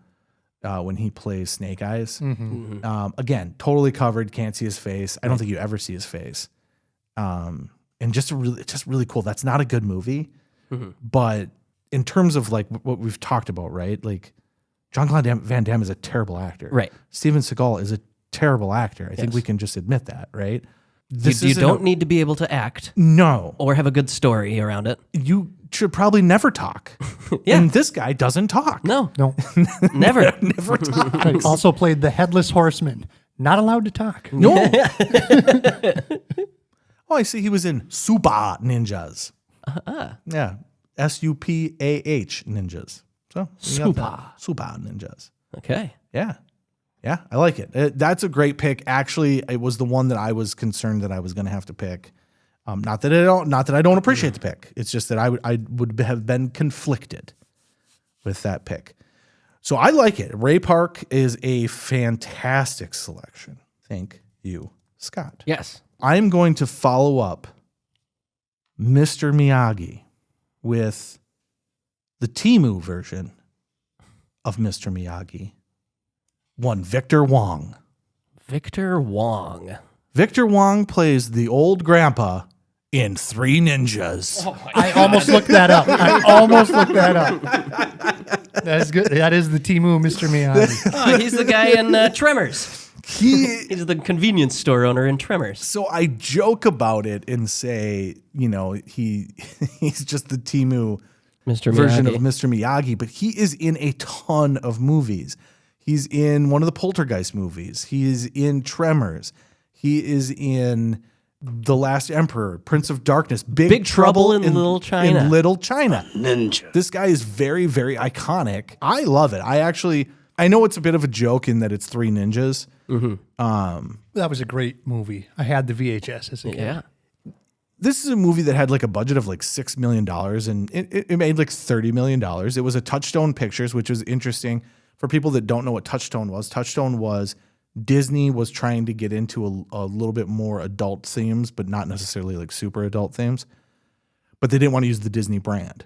when he plays Snake Eyes. Mm-hmm. Again, totally covered, can't see his face. I don't think you ever see his face. And just really cool. That's not a good movie, but in terms of like what we've talked about, right? Like Jean-Claude Van Damme is a terrible actor. Right. Steven Seagal is a terrible actor. I think we can just admit that, right? You don't need to be able to act. No. Or have a good story around it. You should probably never talk. Yeah. And this guy doesn't talk. No. Never talk. He also played the Headless Horseman. Not allowed to talk. No. Oh, I see. He was in Super Ninjas. Yeah. SUPAH Ninjas. So Super Ninjas. Okay. Yeah. Yeah, I like it. That's a great pick. Actually, it was the one that I was concerned that I was going to have to pick. Not that I don't appreciate the pick. It's just that I would have been conflicted with that pick. So I like it. Ray Park is a fantastic selection. Thank you, Scott. Yes. I'm going to follow up Mr. Miyagi with the Temu version of Mr. Miyagi. One Victor Wong. Victor Wong. Victor Wong plays the old grandpa in Three Ninjas. I almost looked that up. That is good. That is the Temu Mr. Miyagi. Oh, he's the guy in Tremors. He's the convenience store owner in Tremors. So I joke about it and say, he's just the Temu version of Mr. Miyagi, but he is in a ton of movies. He's in one of the Poltergeist movies. He is in Tremors. He is in The Last Emperor, Prince of Darkness, Big Trouble in Little China. Ninja. This guy is very, very iconic. I love it. I know it's a bit of a joke in that it's Three Ninjas. Mm-hmm. That was a great movie. I had the VHS as a kid. Yeah. This is a movie that had like a budget of like $6 million and it made like $30 million. It was a Touchstone Pictures, which was interesting. For people that don't know what Touchstone was Disney was trying to get into a little bit more adult themes, but not necessarily like super adult themes. But they didn't want to use the Disney brand.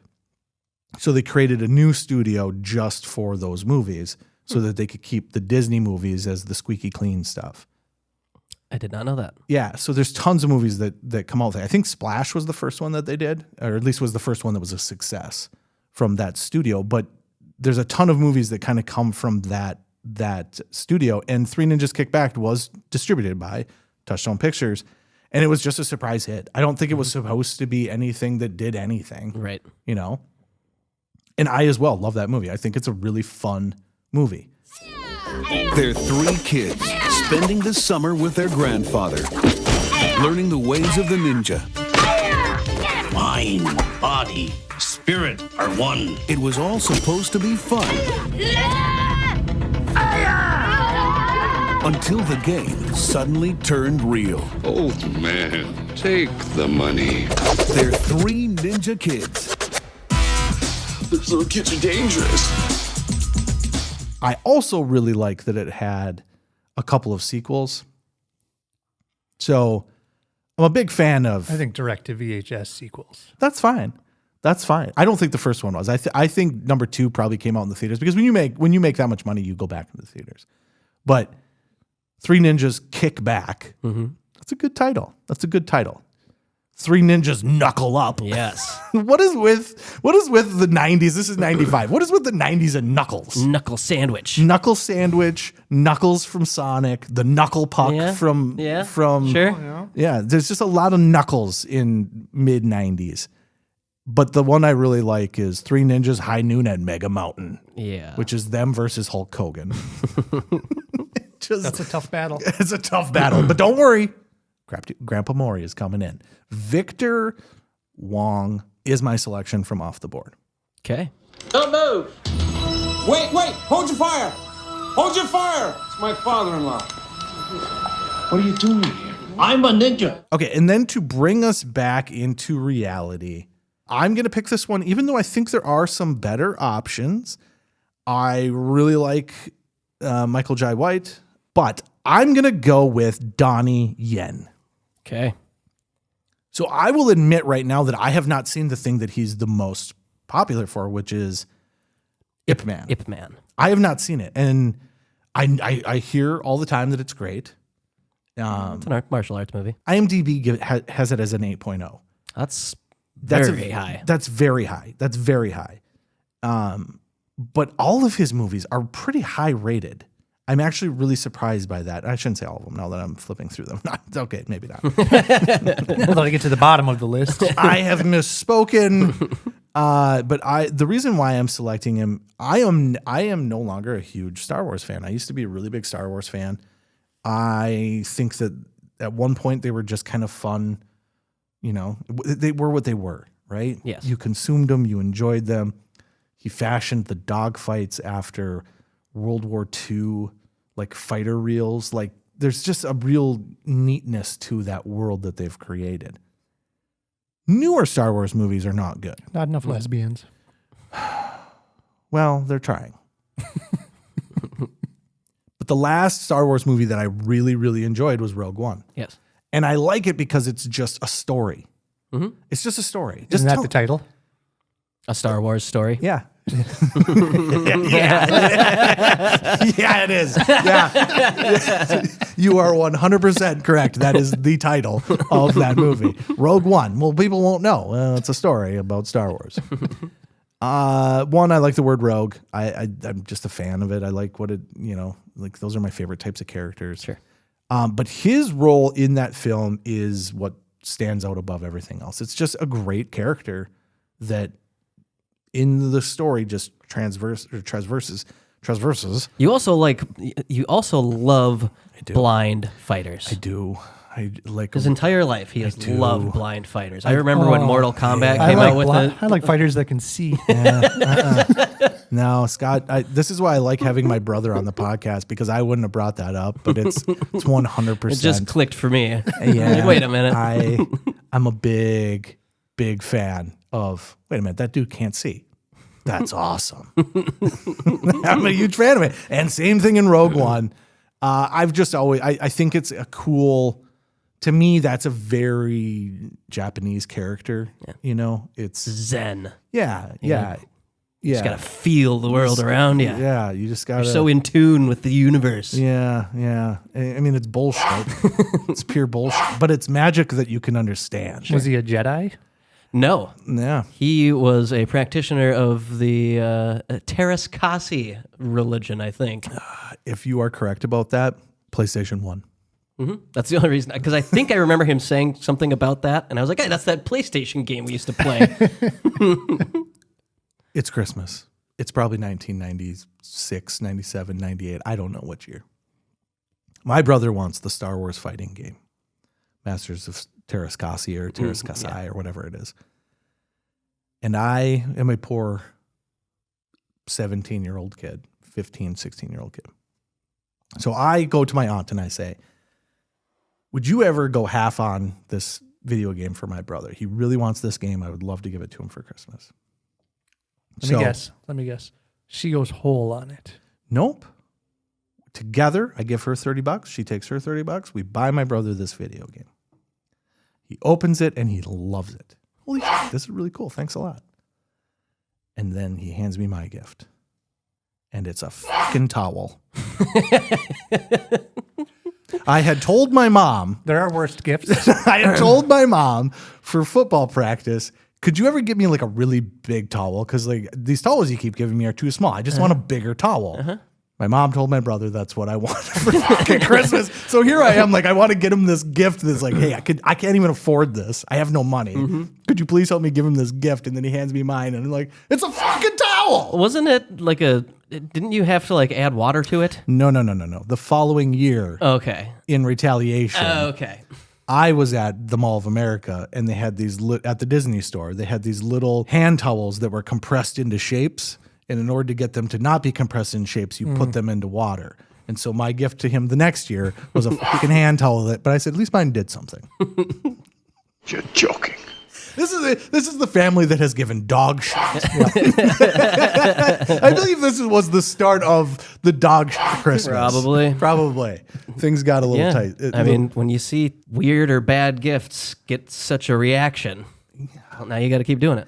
So they created a new studio just for those movies so that they could keep the Disney movies as the squeaky clean stuff. I did not know that. Yeah, so there's tons of movies that come out. I think Splash was the first one that they did, or at least was the first one that was a success from that studio. But there's a ton of movies that kind of come from that studio. And Three Ninjas Kick Back was distributed by Touchstone Pictures, and it was just a surprise hit. I don't think it was supposed to be anything that did anything. Right. You know? And I as well love that movie. I think it's a really fun movie. They're 3 kids spending the summer with their grandfather, learning the ways of the ninja. Mind, body, spirit are one. It was all supposed to be fun. Until the game suddenly turned real. Old man, take the money. They're 3 ninja kids. Those little kids are dangerous. I also really like that it had a couple of sequels. So I'm a big fan of... I think direct to VHS sequels. That's fine. That's fine. I don't think the first one was. I think number 2 probably came out in the theaters because when you make that much money, you go back into the theaters. But Three Ninjas Kick Back. Mm-hmm. That's a good title. That's a good title. Three Ninjas Knuckle Up. Yes. What is with the 90s? This is 95. What is with the 90s and Knuckles? Knuckle sandwich. Knuckle sandwich, Knuckles from Sonic, the Knuckle Puck from Sure. Yeah, there's just a lot of Knuckles in mid 90s. But the one I really like is Three Ninjas High Noon at Mega Mountain. Yeah. Which is them versus Hulk Hogan. That's a tough battle. It's a tough battle. But don't worry. Grandpa Maury is coming in. Victor Wong is my selection from off the board. Okay. Don't move. Wait. Hold your fire. Hold your fire. It's my father-in-law. What are you doing here? I'm a ninja. Okay, and then to bring us back into reality, I'm going to pick this one, even though I think there are some better options. I really like Michael Jai White, but I'm going to go with Donnie Yen. Okay. So I will admit right now that I have not seen the thing that he's the most popular for, which is Ip Man. Ip Man. I have not seen it, and I hear all the time that it's great. It's an martial arts movie. IMDb has it as an 8.0. That's very high. That's very high. That's very high. But all of his movies are pretty high rated. I'm actually really surprised by that. I shouldn't say all of them now that I'm flipping through them. Okay, maybe not. Hold on, to get to the bottom of the list. I have misspoken. But the reason why I'm selecting him, I am no longer a huge Star Wars fan. I used to be a really big Star Wars fan. I think that at one point they were just kind of fun. You know, they were what they were, right? Yes. You consumed them, you enjoyed them. He fashioned the dogfights after World War II, like fighter reels. Like there's just a real neatness to that world that they've created. Newer Star Wars movies are not good. Not enough lesbians. Well, they're trying. But the last Star Wars movie that I really, really enjoyed was Rogue One. Yes. And I like it because it's just a story. Mm-hmm. It's just a story. Isn't that the title? A Star Wars story? Yeah. Yeah, it is. Yeah. You are 100% correct. That is the title of that movie. Rogue One. Well, people won't know. It's a story about Star Wars. One, I like the word rogue. I'm just a fan of it. I like what it, like those are my favorite types of characters. Sure. But his role in that film is what stands out above everything else. It's just a great character that in the story just transverses. You also love blind fighters. I do. I like his entire life. He has loved blind fighters. I remember when Mortal Kombat came out with it. I like fighters that can see. No, Scott. This is why I like having my brother on the podcast because I wouldn't have brought that up, but it's 100%. It just clicked for me. Yeah. Wait a minute. I'm a big fan of. Wait a minute. That dude can't see. That's awesome. I'm a huge fan of it. And same thing in Rogue One. I've just always, I think it's a cool, to me, that's a very Japanese character. Yeah. You know, it's Zen. Yeah. You just gotta feel the world around you. Yeah, you just gotta. You're so in tune with the universe. Yeah. I mean, it's bullshit. It's pure bullshit, but it's magic that you can understand. Was he a Jedi? No. Yeah. He was a practitioner of the Terraskasi religion, I think. If you are correct about that, PlayStation 1. Mm-hmm. That's the only reason, because I think I remember him saying something about that, and I was like, hey, that's that PlayStation game we used to play. It's Christmas. It's probably 1996, 97, 98. I don't know which year. My brother wants the Star Wars fighting game, Masters of Terraskasi or Terraskasi or whatever it is. And I am a poor 17-year-old kid, 15, 16-year-old kid. So I go to my aunt and I say, would you ever go half on this video game for my brother? He really wants this game. I would love to give it to him for Christmas. Let me guess. She goes whole on it. Nope. Together, I give her $30. She takes her $30. We buy my brother this video game. He opens it and he loves it. Holy shit, this is really cool. Thanks a lot. And then he hands me my gift. And it's a fucking towel. I had told my mom. There are worse gifts. I had told my mom for football practice, could you ever give me like a really big towel? Because like these towels you keep giving me are too small. I just want a bigger towel. My mom told my brother that's what I want for fucking Christmas. So here I am, like I want to get him this gift that's like, hey, I can't even afford this. I have no money. Could you please help me give him this gift? And then he hands me mine, and I'm like, it's a fucking towel. Wasn't it like didn't you have to like add water to it? No. The following year, in retaliation, I was at the Mall of America, and they had these at the Disney store. They had these little hand towels that were compressed into shapes. And in order to get them to not be compressed in shapes, you put them into water. And so my gift to him the next year was a fucking hand towel. But I said, at least mine did something. You're joking. This is the family that has given dog shit. I believe this was the start of the dog shit Christmas. Probably. Things got a little tight. I mean, when you see weird or bad gifts get such a reaction, well, now you got to keep doing it.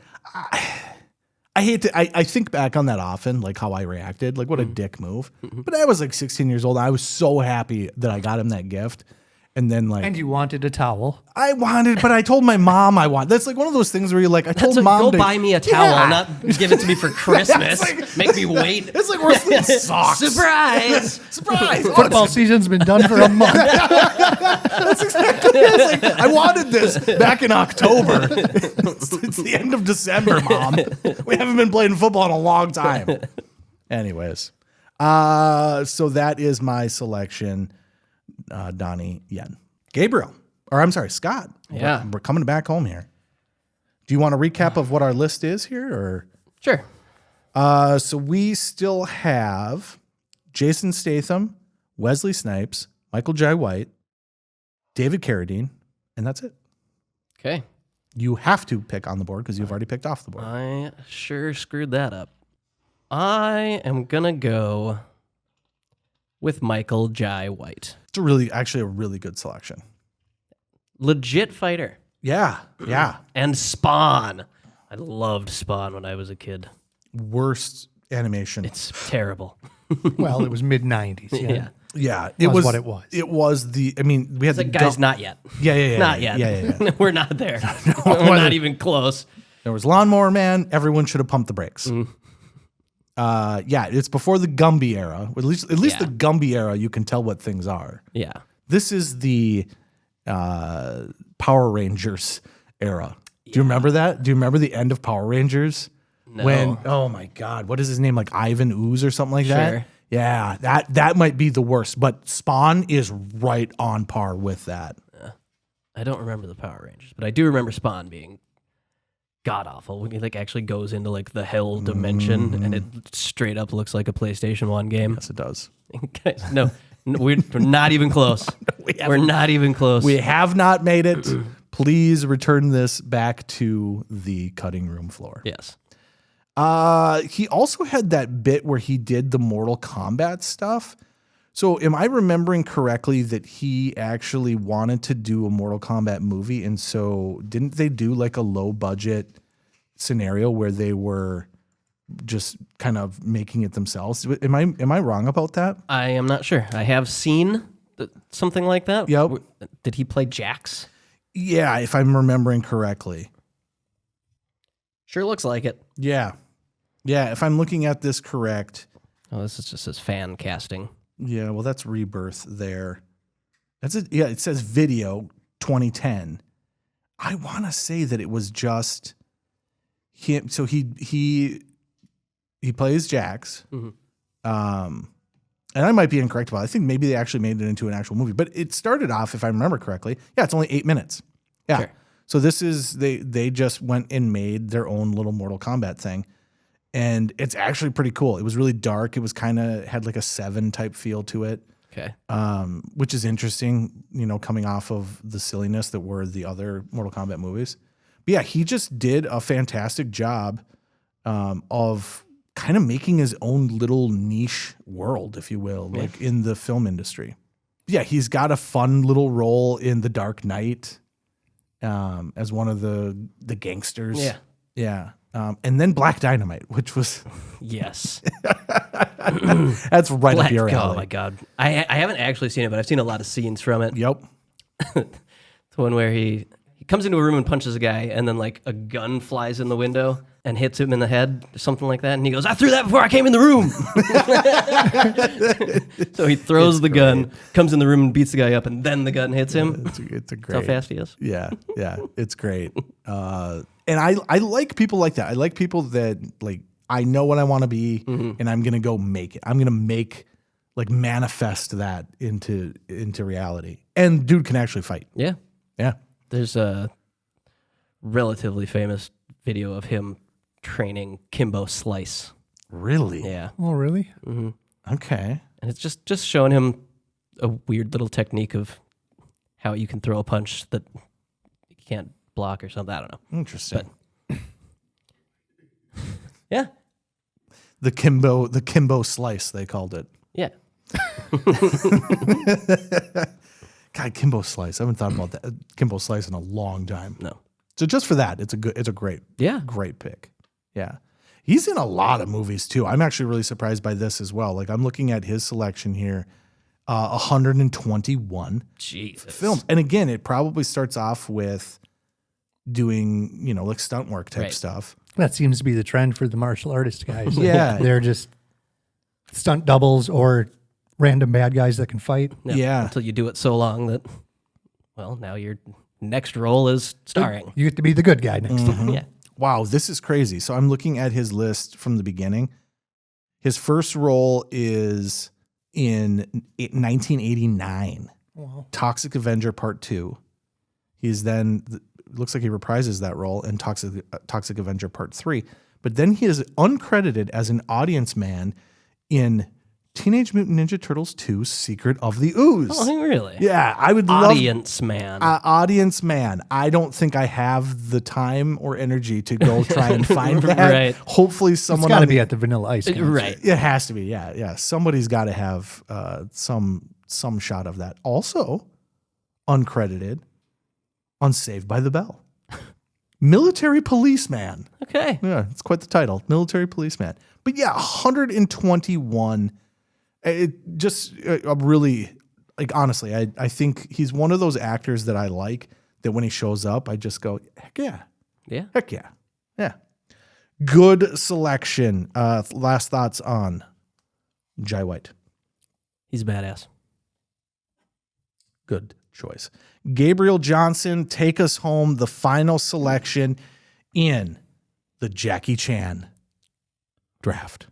I hate to. I think back on that often, like how I reacted, like what a dick move. But I was like 16 years old. I was so happy that I got him that gift. And then and you wanted a towel. I wanted, but I told my mom I want. That's like one of those things where you're like, I told mom go buy me a towel, not give it to me for Christmas. Make me wait. It's like worse than socks. Surprise! Surprise! Football season's been done for a month. That's exactly it. It's like, I wanted this back in October. It's the end of December, Mom. We haven't been playing football in a long time. Anyways, so that is my selection. Donnie Yen. Scott. Yeah. We're coming back home here. Do you want a recap of what our list is here? Or Sure. So we still have Jason Statham, Wesley Snipes, Michael Jai White, David Carradine, and that's it. Okay. You have to pick on the board because you've already picked off the board. I sure screwed that up. I am going to go with Michael Jai White. It's actually a really good selection. Legit fighter. Yeah. And Spawn. I loved Spawn when I was a kid. Worst animation. It's terrible. Well, it was mid-90s. Yeah. It was what it was. It was we had the guys not yet. Yeah. Not yet. Yeah. We're not there. We're not even close. There was Lawnmower Man. Everyone should have pumped the brakes. It's before the Gumby era. At least the Gumby era, you can tell what things are. Yeah. This is the Power Rangers era. Do you remember that? Do you remember the end of Power Rangers? No. When, oh my God, what is his name? Like Ivan Ooze or something like that? Sure. Yeah, that might be the worst, but Spawn is right on par with that. I don't remember the Power Rangers, but I do remember Spawn being god awful when he like actually goes into like the hell dimension and it straight up looks like a PlayStation 1 game. Yes, it does. Guys, no, we're not even close. We're not even close. We have not made it. Please return this back to the cutting room floor. Yes. He also had that bit where he did the Mortal Kombat stuff. So am I remembering correctly that he actually wanted to do a Mortal Kombat movie? And so didn't they do like a low budget scenario where they were just kind of making it themselves? Am I wrong about that? I am not sure. I have seen something like that. Yep. Did he play Jax? Yeah, if I'm remembering correctly. Sure looks like it. Yeah. Yeah, if I'm looking at this correct. Oh, this is just his fan casting. Yeah, well, that's Rebirth there. That's it. Yeah, it says video 2010. I want to say that it was just him. So he plays Jax. Mm-hmm. And I might be incorrect about it. I think maybe they actually made it into an actual movie. But it started off, if I remember correctly, it's only 8 minutes. Yeah. Sure. So this is, they just went and made their own little Mortal Kombat thing. And it's actually pretty cool. It was really dark. It was kind of had like a 7 type feel to it. Okay. Which is interesting, coming off of the silliness that were the other Mortal Kombat movies. But yeah, he just did a fantastic job of kind of making his own little niche world, if you will, like in the film industry. Yeah, he's got a fun little role in The Dark Knight as one of the gangsters. Yeah. Yeah. And then Black Dynamite, which was... Yes. That's right up your alley. Oh, my God. I haven't actually seen it, but I've seen a lot of scenes from it. Yep. The one where he comes into a room and punches a guy, and then like a gun flies in the window and hits him in the head, or something like that. And he goes, "I threw that before I came in the room." So he throws the gun, comes in the room and beats the guy up, and then the gun hits him. It's a great. That's how fast he is. Yeah, it's great. And I like people like that. I like people that like, I know what I want to be, and I'm gonna go make it. I'm gonna manifest that into reality. And dude can actually fight. Yeah. Yeah. There's a relatively famous video of him training Kimbo Slice. Really? Yeah. Oh, really? Mm-hmm. Okay. And it's just showing him a weird little technique of how you can throw a punch that you can't block or something. I don't know. Interesting. But yeah. The Kimbo Slice, they called it. Yeah. God, Kimbo Slice. I haven't thought about that Kimbo Slice in a long time. No. So just for that, it's a great pick. Yeah. He's in a lot of movies too. I'm actually really surprised by this as well. Like, I'm looking at his selection here, 121 films. And again, it probably starts off with doing, like stunt work type stuff. That seems to be the trend for the martial artist guys. Yeah. They're just stunt doubles or random bad guys that can fight. Yeah. Until you do it so long that, well, now your next role is starring. You get to be the good guy next time. Yeah. Wow, this is crazy. So I'm looking at his list from the beginning. His first role is in 1989. Wow. Toxic Avenger Part 2. He's then, looks like he reprises that role in Toxic Avenger Part 3. But then he is uncredited as an audience man in Teenage Mutant Ninja Turtles 2: Secret of the Ooze. Oh, really? Yeah, I would love... Audience man. Audience man. I don't think I have the time or energy to go try and find that. Right. Hopefully someone... It's got to be at the Vanilla Ice concert. Right. It has to be, yeah. Somebody's got to have some shot of that. Also, uncredited on Saved by the Bell. Military Policeman. Okay. Yeah, it's quite the title. Military Policeman. But yeah, 121... It just really, like, honestly, I think he's one of those actors that I like, that when he shows up, I just go, heck yeah. Yeah. Heck yeah. Yeah. Good selection. Last thoughts on Jai White. He's badass. Good choice. Gabriel Johnson, take us home. The final selection in the Jackie Chan draft.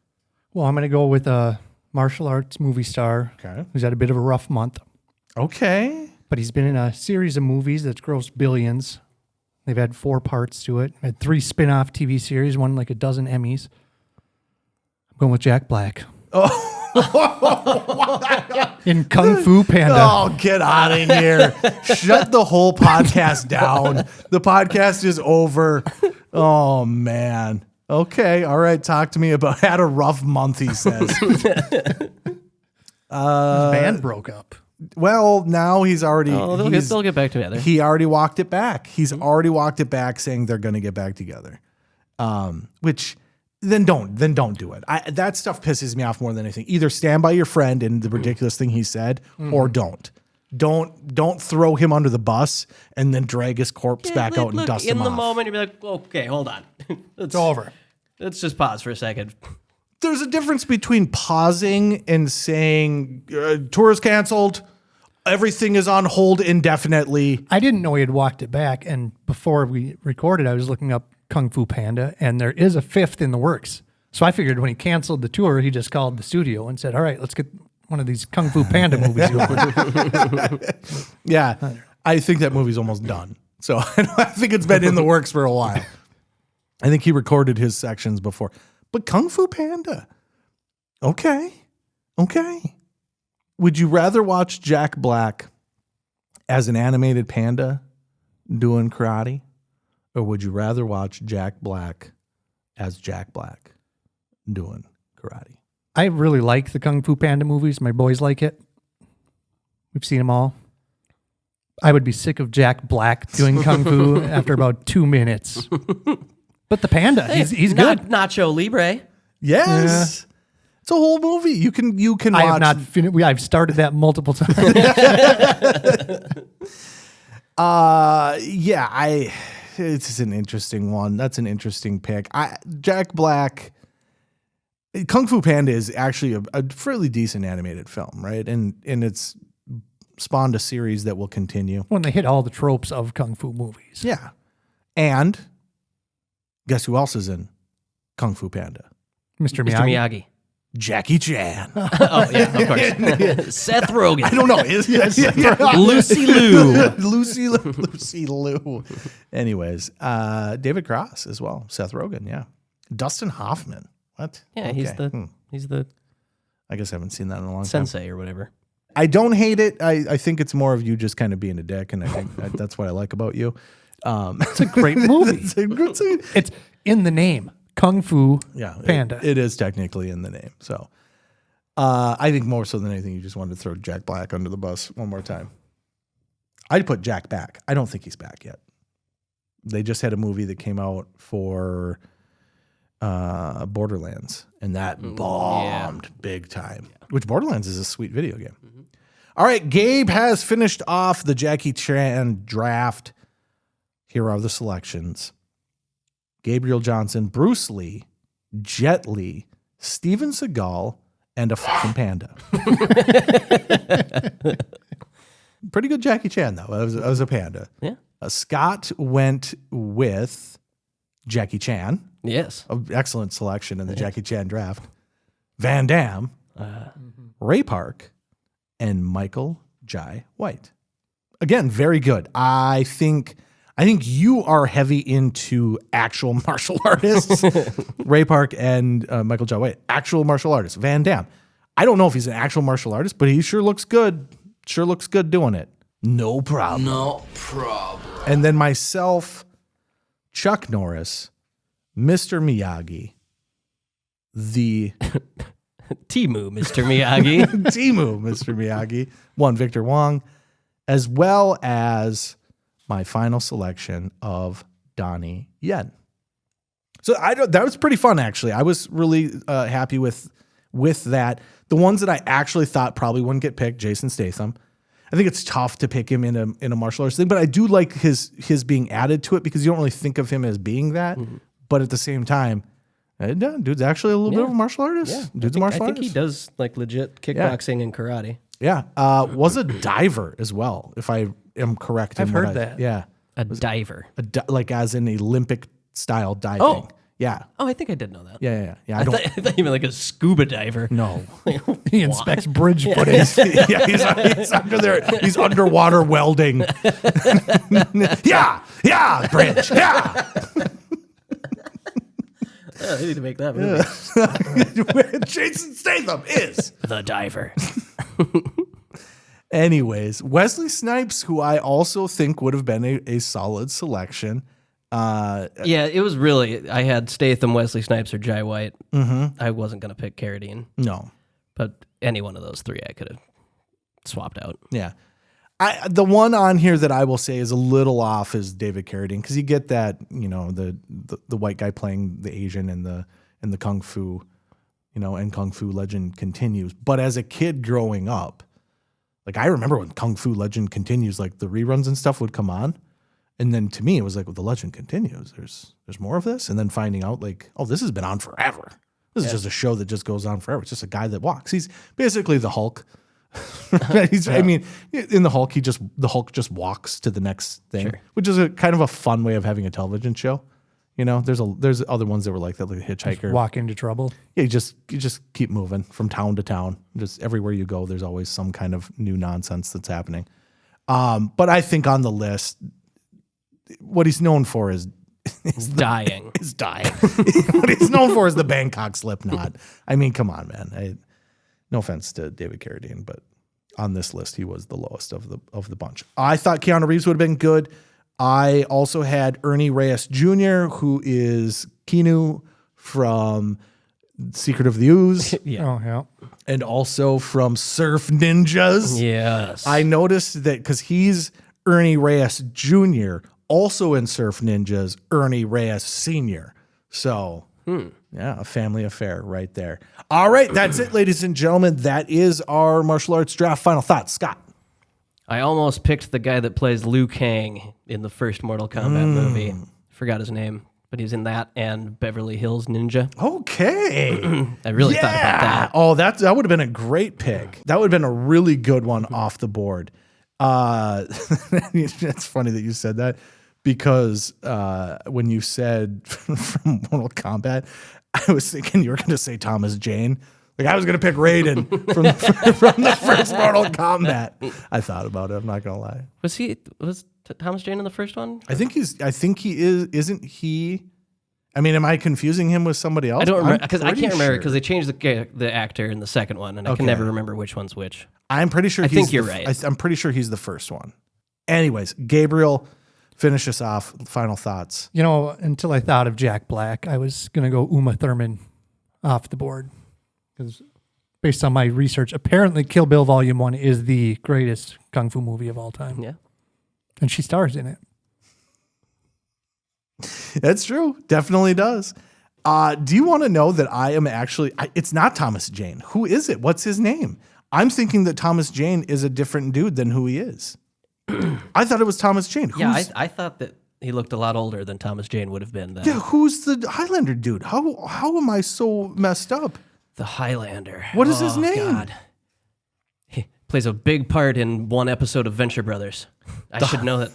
Well, I'm going to go with a martial arts movie star who's had a bit of a rough month. Okay. But he's been in a series of movies that's grossed billions. They've had 4 parts to it. Had 3 spin-off TV series, won like a dozen Emmys. I'm going with Jack Black. In Kung Fu Panda. Oh, get out of here. Shut the whole podcast down. The podcast is over. Oh, man. Okay. All right. Talk to me about, had a rough month, he says. His band broke up. Well, now he's already. They'll get back together. He already walked it back. He's already walked it back, saying they're going to get back together. Which then don't do it. That stuff pisses me off more than anything. Either stand by your friend and the ridiculous thing he said, or don't. Don't throw him under the bus and then drag his corpse back out and dust him off. In the moment, you'd be like, okay, hold on. It's over. Let's just pause for a second. There's a difference between pausing and saying, tour is canceled. Everything is on hold indefinitely. I didn't know he had walked it back. And before we recorded, I was looking up Kung Fu Panda, and there is a 5th in the works. So I figured when he canceled the tour, he just called the studio and said, all right, let's get one of these Kung Fu Panda movies going. Yeah, I think that movie's almost done. So I think it's been in the works for a while. I think he recorded his sections before. But Kung Fu Panda, okay. Would you rather watch Jack Black as an animated panda doing karate? Or would you rather watch Jack Black as Jack Black doing karate? I really like the Kung Fu Panda movies. My boys like it. We've seen them all. I would be sick of Jack Black doing Kung Fu after about 2 minutes. But the panda, he's good. Nacho Libre. Yes. Yeah. It's a whole movie. You can watch. I have not finished. I've started that multiple times. It's an interesting one. That's an interesting pick. Jack Black, Kung Fu Panda is actually a fairly decent animated film, right? And it's spawned a series that will continue. When they hit all the tropes of Kung Fu movies. Yeah. And guess who else is in Kung Fu Panda? Mr. Miyagi. Jackie Chan. Oh, yeah, of course. Seth Rogen. I don't know. Lucy Liu. Lucy Liu. Anyways, David Cross as well. Seth Rogen, yeah. Dustin Hoffman. What? Yeah, okay. He's the I guess I haven't seen that in a long sensei time. Or whatever. I don't hate it. I think it's more of you just kind of being a dick, and I think that's what I like about you. It's a great movie. It's in the name. Kung Fu Panda. It is technically in the name. So I think more so than anything, you just wanted to throw Jack Black under the bus one more time. I'd put Jack back. I don't think he's back yet. They just had a movie that came out for Borderlands, and that bombed big time, which Borderlands is a sweet video game. Mm-hmm. All right, Gabe has finished off the Jackie Chan draft. Here are the selections. Gabriel Johnson, Bruce Lee, Jet Li, Steven Seagal, and a fucking panda. Pretty good Jackie Chan, though. I was a panda. Yeah. Scott went with Jackie Chan. Yes. Excellent selection in the Jackie Chan draft. Van Damme, Ray Park, and Michael Jai White. Again, very good. I think you are heavy into actual martial artists. Ray Park and Michael Jai White, actual martial artists. Van Damme. I don't know if he's an actual martial artist, but he sure looks good. Sure looks good doing it. No problem. No problem. And then myself, Chuck Norris, Mr. Miyagi, the Timu, Mr. Miyagi. Timu, Mr. Miyagi, one Victor Wong, as well as my final selection of Donnie Yen. So that was pretty fun, actually. I was really happy with that. The ones that I actually thought probably wouldn't get picked, Jason Statham. I think it's tough to pick him in a martial arts thing, but I do like his being added to it because you don't really think of him as being that. Mm-hmm. But at the same time, dude's actually a little bit of a martial artist. Yeah, dude's a martial artist. I think he does like legit kickboxing and karate. Yeah, was a diver as well, if I am correct. I've heard that. Yeah, a diver, like as in Olympic style diving. Oh, yeah. Oh, I think I did know that. Yeah. I thought you meant like a scuba diver. No, he inspects bridge footage. He's under there. He's underwater welding. yeah, bridge. Yeah. They need to make that movie. Jason Statham is the diver. Anyways, Wesley Snipes, who I also think would have been a solid selection. Yeah, it was really, I had Statham, Wesley Snipes, or Jai White. Mm-hmm. I wasn't going to pick Carradine. No. But any one of those three I could have swapped out. Yeah. The one on here that I will say is a little off is David Carradine, because you get that, the white guy playing the Asian in the Kung Fu, and Kung Fu Legend Continues. But as a kid growing up, like I remember when Kung Fu Legend Continues, like the reruns and stuff would come on. And then to me, it was like, well, the legend continues. There's more of this. And then finding out like, oh, this has been on forever. This is just a show that just goes on forever. It's just a guy that walks. He's basically the Hulk. I mean, in the Hulk, the Hulk just walks to the next thing, which is a kind of a fun way of having a television show. There's other ones that were like that, like Hitchhiker. Just walk into trouble. Yeah, you just keep moving from town to town. Just everywhere you go, there's always some kind of new nonsense that's happening. But I think on the list, what he's known for is dying. Is dying. What he's known for is the Bangkok Slipknot. I mean, come on, man. No offense to David Carradine, but on this list, he was the lowest of the bunch. I thought Keanu Reeves would have been good. I also had Ernie Reyes Jr., who is Keanu from Secret of the Ooze. Yeah. Oh, yeah. And also from Surf Ninjas. Yes. I noticed that because he's Ernie Reyes Jr., also in Surf Ninjas, Ernie Reyes Sr. So, yeah, a family affair right there. All right, that's it, ladies and gentlemen. That is our martial arts draft. Final thoughts, Scott. I almost picked the guy that plays Liu Kang in the first Mortal Kombat movie. Forgot his name, but he's in that and Beverly Hills Ninja. Okay. I really thought about that. Oh, that would have been a great pick. That would have been a really good one off the board. It's funny that you said that, because when you said from Mortal Kombat, I was thinking you were going to say Thomas Jane. Like I was going to pick Raiden from the first Mortal Kombat. I thought about it. I'm not going to lie. Was Thomas Jane in the first one? I think he is. Isn't he? I mean, am I confusing him with somebody else? I don't remember, because I can't remember, sure. because they changed the actor in the second one, and I can never remember which one's which. I'm pretty sure. I think you're right. I'm pretty sure he's the first one. Anyways, Gabriel, finish us off. Final thoughts. Until I thought of Jack Black, I was going to go Uma Thurman off the board, because based on my research, apparently Kill Bill Volume 1 is the greatest kung fu movie of all time. Yeah. And she stars in it. That's true. Definitely does. Do you want to know that I am actually, it's not Thomas Jane. Who is it? What's his name? I'm thinking that Thomas Jane is a different dude than who he is. I thought it was Thomas Jane. I thought that he looked a lot older than Thomas Jane would have been then. Yeah, who's the Highlander dude? How am I so messed up? The Highlander. What is his name? God. He plays a big part in one episode of Venture Brothers. I should know that.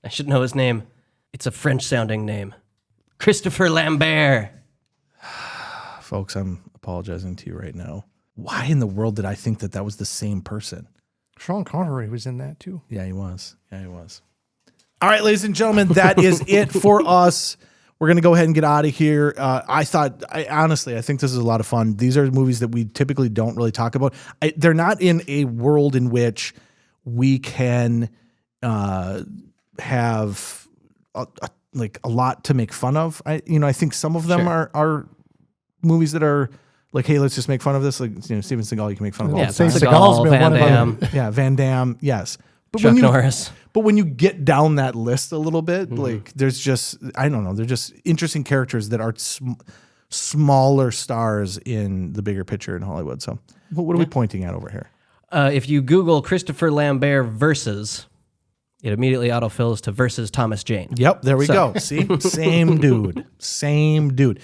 I should know his name. It's a French-sounding name. Christopher Lambert. Folks, I'm apologizing to you right now. Why in the world did I think that was the same person? Sean Connery was in that too. Yeah, he was. All right, ladies and gentlemen, that is it for us. We're going to go ahead and get out of here. I think this is a lot of fun. These are movies that we typically don't really talk about. They're not in a world in which we can have a lot to make fun of. I think some of them are movies that are like, hey, let's just make fun of this. Like, Steven Seagal, you can make fun of all the time. Seagal's been one of them. Yeah, Van Damme, yes. But Chuck Norris. But when you get down that list a little bit, like there's just, I don't know, they're just interesting characters that are smaller stars in the bigger picture in Hollywood. So what are we pointing at over here? If you Google Christopher Lambert versus, it immediately autofills to versus Thomas Jane. Yep, there we go. See? Same dude.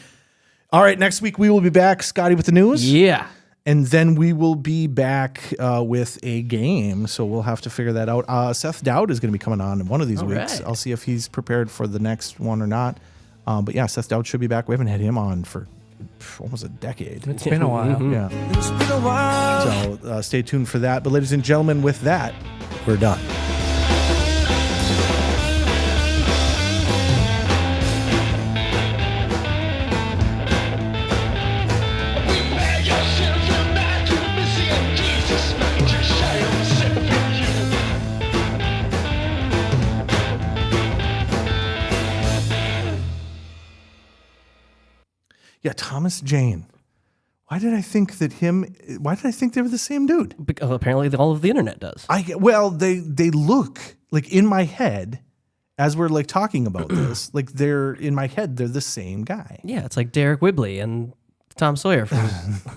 All right, next week we will be back, Scotty, with the news. Yeah. And then we will be back with a game, so we'll have to figure that out. Seth Dowd is going to be coming on in one of these weeks. Right. I'll see if he's prepared for the next one or not. But yeah, Seth Dowd should be back. We haven't had him on for almost a decade. It's been a while. Yeah. It's been a while. So stay tuned for that. But ladies and gentlemen, with that, we're done. Yeah, Thomas Jane. Why did I think they were the same dude? Because apparently all of the internet does. They look like, in my head, as we're like talking about this, like they're the same guy. Yeah, it's like Derek Whibley and Tom Sawyer from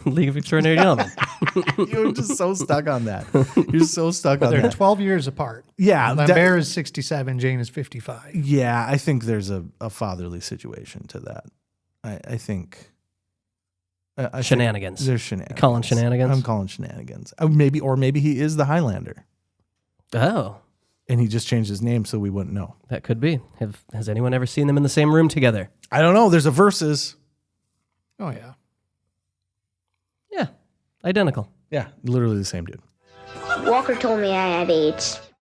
League of Extraordinary Gentlemen. You're just so stuck on that. You're so stuck on They're that. 12 years apart. Yeah. Lambert is 67, Jane is 55. Yeah, I think there's a fatherly situation to that. I think... shenanigans. There's shenanigans. Calling shenanigans? I'm calling shenanigans. Maybe he is the Highlander. Oh. And he just changed his name so we wouldn't know. That could be. Has anyone ever seen them in the same room together? I don't know. There's a Versus. Oh, yeah. Yeah. Identical. Yeah, literally the same dude. Walker told me I had AIDS.